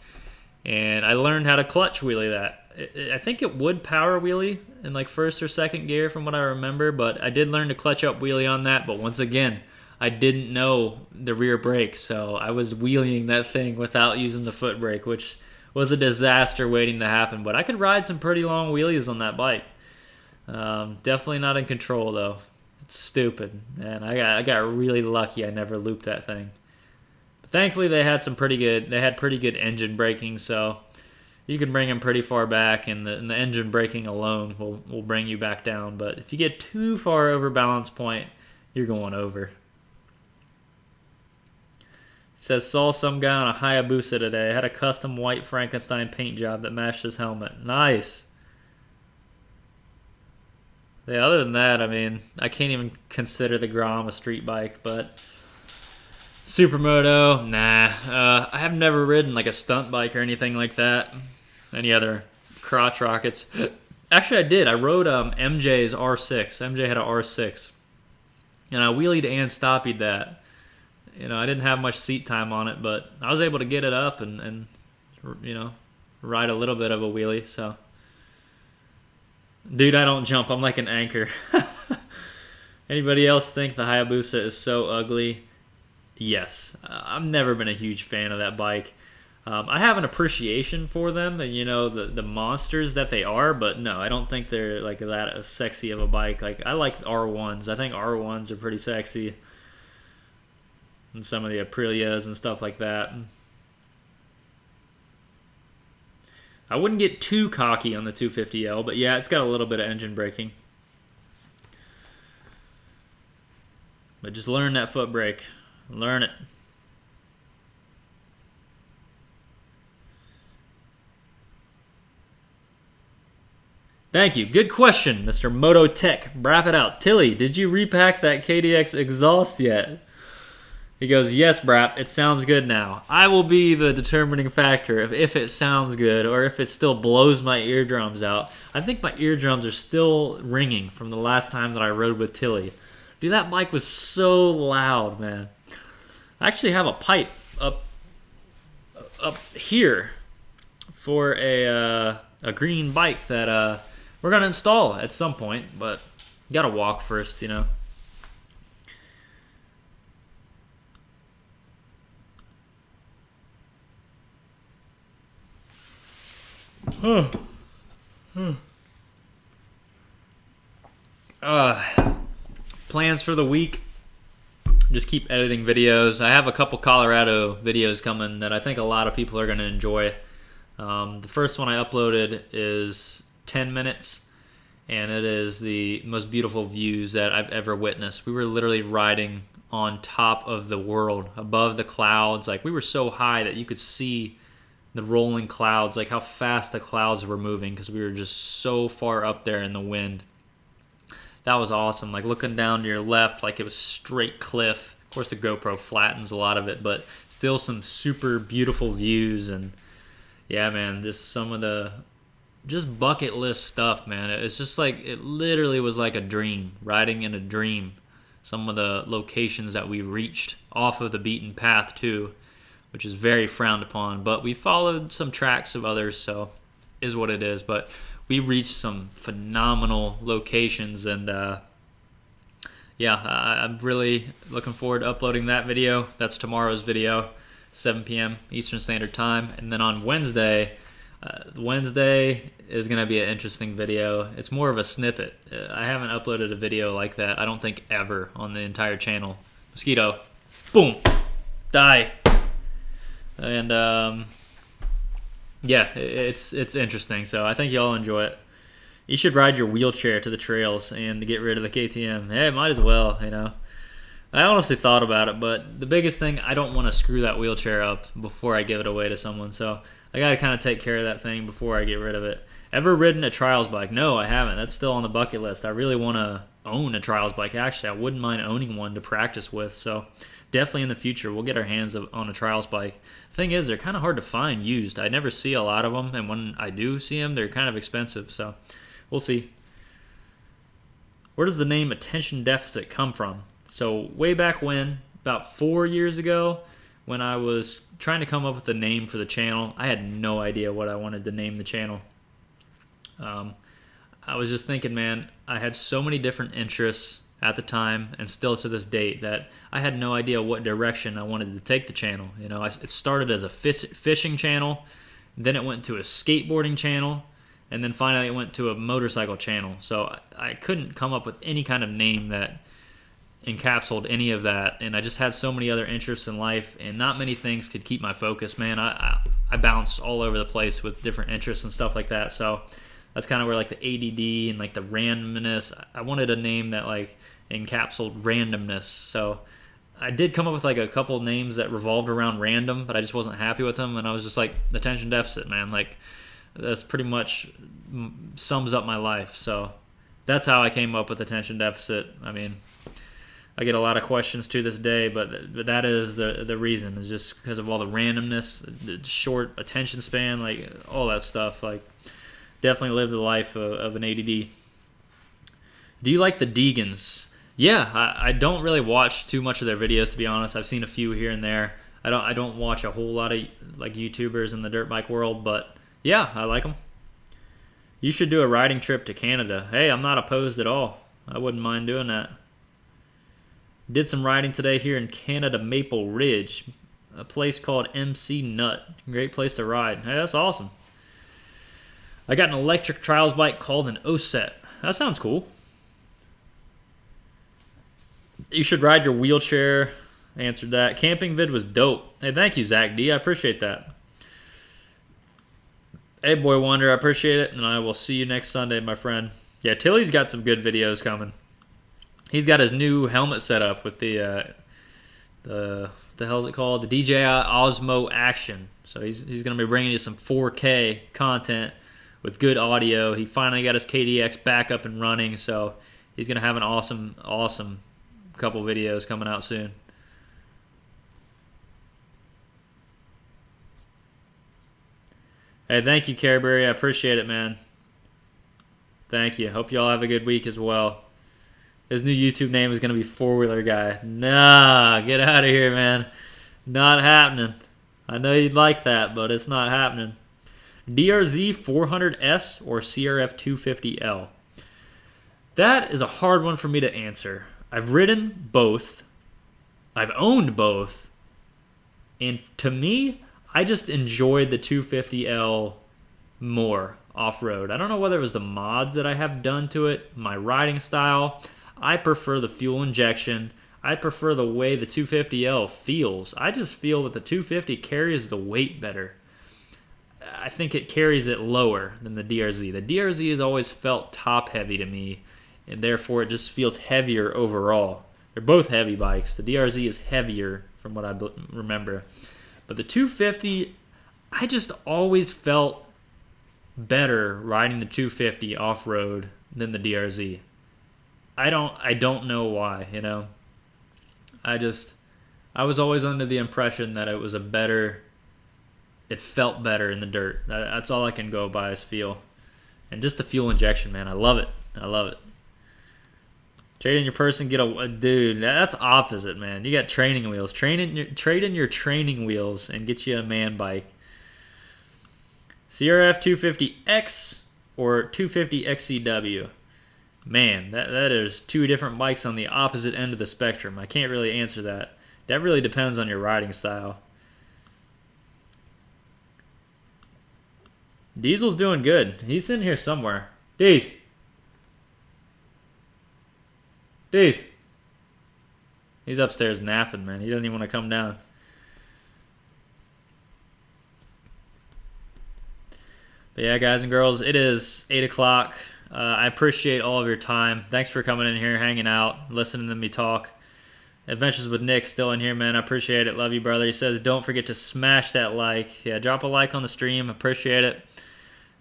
And I learned how to clutch wheelie that. I think it would power wheelie in like 1st or 2nd gear from what I remember, but I did learn to clutch up wheelie on that. But once again, I didn't know the rear brake, so I was wheeling that thing without using the foot brake, which was a disaster waiting to happen. But I could ride some pretty long wheelies on that bike. Definitely not in control though. It's stupid, and I got really lucky. I never looped that thing. But thankfully, they had pretty good engine braking, so you can bring them pretty far back, and the engine braking alone will bring you back down. But if you get too far over balance point, you're going over. Says, saw some guy on a Hayabusa today. Had a custom white Frankenstein paint job that matched his helmet. Nice. Yeah, other than that, I mean, I can't even consider the Grom a street bike, but Supermoto, nah. I have never ridden like a stunt bike or anything like that. Any other crotch rockets? Actually, I did. I rode MJ's R6. MJ had an R6, and I wheelied and stoppied that. You know, I didn't have much seat time on it, but I was able to get it up and you know, ride a little bit of a wheelie, so. Dude, I don't jump. I'm like an anchor. Anybody else think the Hayabusa is so ugly? Yes. I've never been a huge fan of that bike. I have an appreciation for them and, you know, the monsters that they are, but no, I don't think they're like that sexy of a bike. Like, I like R1s. I think R1s are pretty sexy. And some of the Aprilias and stuff like that. I wouldn't get too cocky on the 250L, but yeah, it's got a little bit of engine braking. But just learn that foot brake. Learn it. Thank you. Good question, Mr. Moto Tech. BRAAAP it out. Tilly, did you repack that KDX exhaust yet? He goes, yes, BRAAAP, it sounds good now. I will be the determining factor of if it sounds good or if it still blows my eardrums out. I think my eardrums are still ringing from the last time that I rode with Tilly. Dude, that bike was so loud, man. I actually have a pipe up here for a green bike that we're going to install at some point, but you got to walk first, you know. Plans for the week. Just keep editing videos. I have a couple Colorado videos coming that I think a lot of people are going to enjoy. The first one I uploaded is 10 minutes, and it is the most beautiful views that I've ever witnessed. We were literally riding on top of the world, above the clouds. Like, we were so high that you could see the rolling clouds, like how fast the clouds were moving because we were just so far up there in the wind. That was awesome. Like looking down to your left, like it was straight cliff. Of course, the GoPro flattens a lot of it, but still some super beautiful views. And yeah, man, just some of the just bucket list stuff, man. It's just like it literally was like a dream, riding in a dream. Some of the locations that we reached off of the beaten path too, which is very frowned upon. But we followed some tracks of others, so is what it is. But we reached some phenomenal locations, and yeah, I'm really looking forward to uploading that video. That's tomorrow's video, 7 p.m. Eastern Standard Time. And then on Wednesday is going to be an interesting video. It's more of a snippet. I haven't uploaded a video like that, I don't think, ever on the entire channel. Mosquito. Boom. Die. And yeah, it's interesting. So I think y'all enjoy it. You should ride your wheelchair to the trails and to get rid of the KTM. Hey, might as well, you know. I honestly thought about it, but the biggest thing, I don't want to screw that wheelchair up before I give it away to someone. So I got to kind of take care of that thing before I get rid of it. Ever ridden a trials bike? No, I haven't. That's still on the bucket list. I really want to own a trials bike. Actually, I wouldn't mind owning one to practice with. So definitely in the future, we'll get our hands on a trials bike. The thing is, they're kind of hard to find used. I never see a lot of them, and when I do see them, they're kind of expensive. So we'll see. Where does the name Attention Deficit come from? So way back when, about 4 years ago, when I was trying to come up with a name for the channel, I had no idea what I wanted to name the channel. I was just thinking, man, I had so many different interests at the time and still to this date that I had no idea what direction I wanted to take the channel. You know, it started as a fishing channel, then it went to a skateboarding channel, and then finally it went to a motorcycle channel. So I couldn't come up with any kind of name that encapsulated any of that, and I just had so many other interests in life, and not many things could keep my focus, man. I bounced all over the place with different interests and stuff like that. So that's kind of where like the ADD and like the randomness, I wanted a name that like encapsulated randomness. So I did come up with like a couple names that revolved around random, but I just wasn't happy with them, and I was just like, Attention Deficit, man. Like that's pretty much sums up my life. So that's how I came up with Attention Deficit. I mean, I get a lot of questions to this day, but that is the reason. Is just because of all the randomness, the short attention span, like all that stuff. Like definitely live the life of an ADD. Do you like the Deegans? Yeah, I don't really watch too much of their videos, to be honest. I've seen a few here and there. I don't watch a whole lot of like YouTubers in the dirt bike world, but yeah, I like them. You should do a riding trip to Canada. Hey, I'm not opposed at all. I wouldn't mind doing that. Did some riding today here in Canada, Maple Ridge, a place called MC Nut. Great place to ride. Hey, that's awesome. I got an electric trials bike called an OSET. That sounds cool. You should ride your wheelchair. Answered that. Camping vid was dope. Hey, thank you, Zach D. I appreciate that. Hey, Boy Wonder, I appreciate it, and I will see you next Sunday, my friend. Yeah, Tilly's got some good videos coming. He's got his new helmet set up with the hell's it called? The DJI Osmo Action. So he's going to be bringing you some 4K content with good audio. He finally got his KDX back up and running, so he's going to have an awesome couple videos coming out soon. Hey, thank you, Careberry. I appreciate it, man. Thank you. Hope you all have a good week as well. His new YouTube name is going to be Four Wheeler Guy. Nah, get out of here, man. Not happening. I know you'd like that, but it's not happening. DRZ 400S or CRF 250L? That is a hard one for me to answer. I've ridden both. I've owned both. And to me, I just enjoyed the 250L more off-road. I don't know whether it was the mods that I have done to it, my riding style. I prefer the fuel injection. I prefer the way the 250L feels. I just feel that the 250 carries the weight better. I think it carries it lower than the DRZ. The DRZ has always felt top-heavy to me, and therefore it just feels heavier overall. They're both heavy bikes. The DRZ is heavier from what I remember. But the 250, I just always felt better riding the 250 off road than the DRZ. I don't know why, you know. I was always under the impression that it felt better in the dirt. That's all I can go by is feel. And just the fuel injection, man, I love it. I love it. Trade in your person, get a dude. That's opposite, man. You got training wheels. Trade in your training wheels and get you a man bike. CRF 250X or 250 XCW. Man, that is two different bikes on the opposite end of the spectrum. I can't really answer that. That really depends on your riding style. Diesel's doing good. He's in here somewhere. Deez. He's upstairs napping, man. He doesn't even want to come down. But yeah, guys and girls, it is 8 o'clock. I appreciate all of your time. Thanks for coming in here, hanging out, listening to me talk. Adventures with Nick still in here, man. I appreciate it. Love you, brother. He says, don't forget to smash that like. Yeah, drop a like on the stream. Appreciate it.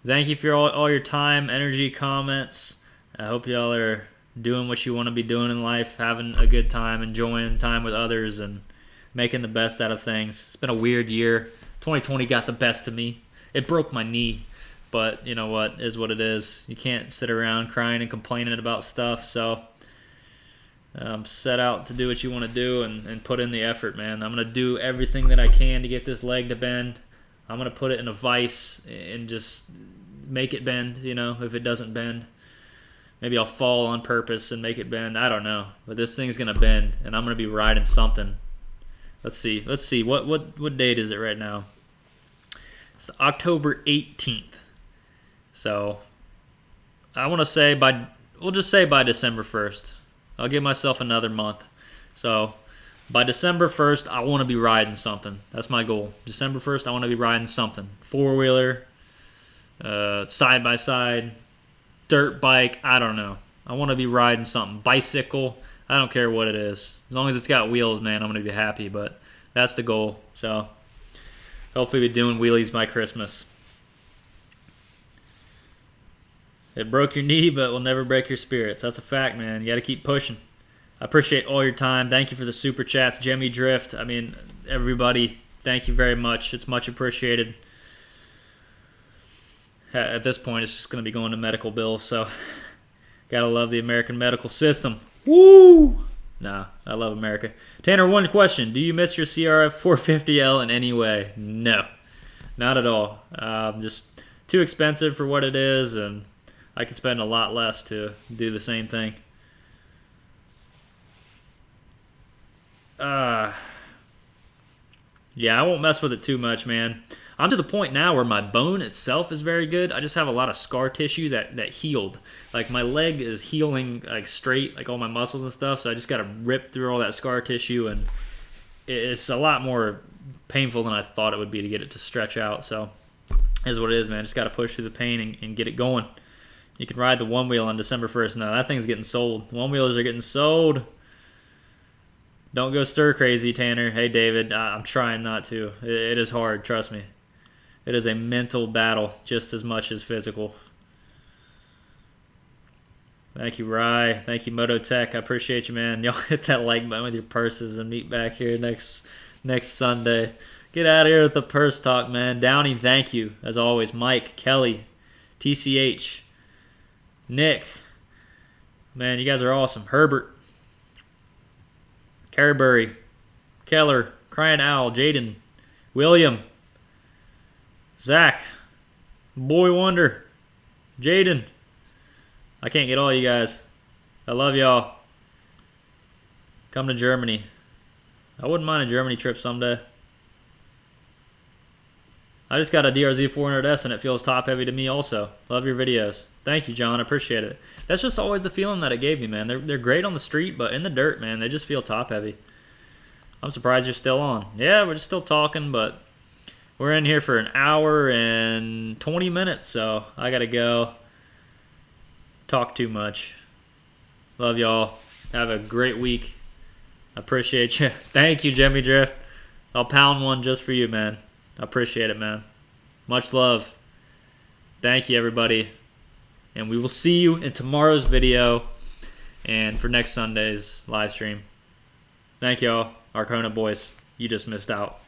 Thank you for all your time, energy, comments. I hope y'all are doing what you want to be doing in life, having a good time, enjoying time with others, and making the best out of things. It's been a weird year. 2020 got the best of me. It broke my knee, but you know what? Is what it is. You can't sit around crying and complaining about stuff, so set out to do what you want to do and put in the effort, man. I'm going to do everything that I can to get this leg to bend. I'm going to put it in a vise and just make it bend, you know, if it doesn't bend. Maybe I'll fall on purpose and make it bend. I don't know. But this thing's going to bend, and I'm going to be riding something. Let's see. What date is it right now? It's October 18th. So I want to say we'll just say by December 1st. I'll give myself another month. So by December 1st, I want to be riding something. That's my goal. December 1st, I want to be riding something. Four-wheeler, side-by-side, dirt bike, I don't know. I want to be riding something. Bicycle, I don't care what it is. As long as it's got wheels, man, I'm going to be happy. But that's the goal. So hopefully we're doing wheelies by Christmas. It broke your knee, but will never break your spirits. That's a fact, man. You got to keep pushing. I appreciate all your time. Thank you for the super chats. Jemmy Drift, I mean, everybody, thank you very much. It's much appreciated. At this point, it's just going to be going to medical bills, so got to love the American medical system. Woo! Nah, I love America. Tanner, one question. Do you miss your CRF 450L in any way? No, not at all. Just too expensive for what it is, and I could spend a lot less to do the same thing. Yeah, I won't mess with it too much, man. I'm to the point now where my bone itself is very good. I just have a lot of scar tissue that healed. Like, my leg is healing, like, straight, like all my muscles and stuff, so I just got to rip through all that scar tissue, and it's a lot more painful than I thought it would be to get it to stretch out, so is what it is, man. Just got to push through the pain and get it going. You can ride the one wheel on December 1st. No, that thing's getting sold. One wheelers are getting sold. Don't go stir crazy, Tanner. Hey, David, I'm trying not to. It is hard, trust me. It is a mental battle just as much as physical. Thank you, Rye. Thank you, Mototech. I appreciate you, man. Y'all hit that like button with your purses and meet back here next Sunday. Get out of here with the purse talk, man. Downey, thank you. As always, Mike, Kelly, TCH, Nick. Man, you guys are awesome. Herbert, Carberry, Keller, Crying Owl, Jaden, William, Zach, Boy Wonder, Jaden. I can't get all you guys. I love y'all. Come to Germany. I wouldn't mind a Germany trip someday. I just got a DRZ 400S and it feels top heavy to me also. Love your videos. Thank you, John. I appreciate it. That's just always the feeling that it gave me, man. They're great on the street, but in the dirt, man, they just feel top heavy. I'm surprised you're still on. Yeah, we're just still talking, but we're in here for an hour and 20 minutes, so I got to go. Talk too much. Love y'all. Have a great week. I appreciate you. Thank you, Jimmy Drift. I'll pound one just for you, man. I appreciate it, man. Much love. Thank you, everybody. And we will see you in tomorrow's video and for next Sunday's live stream. Thank y'all, Arcona boys. You just missed out.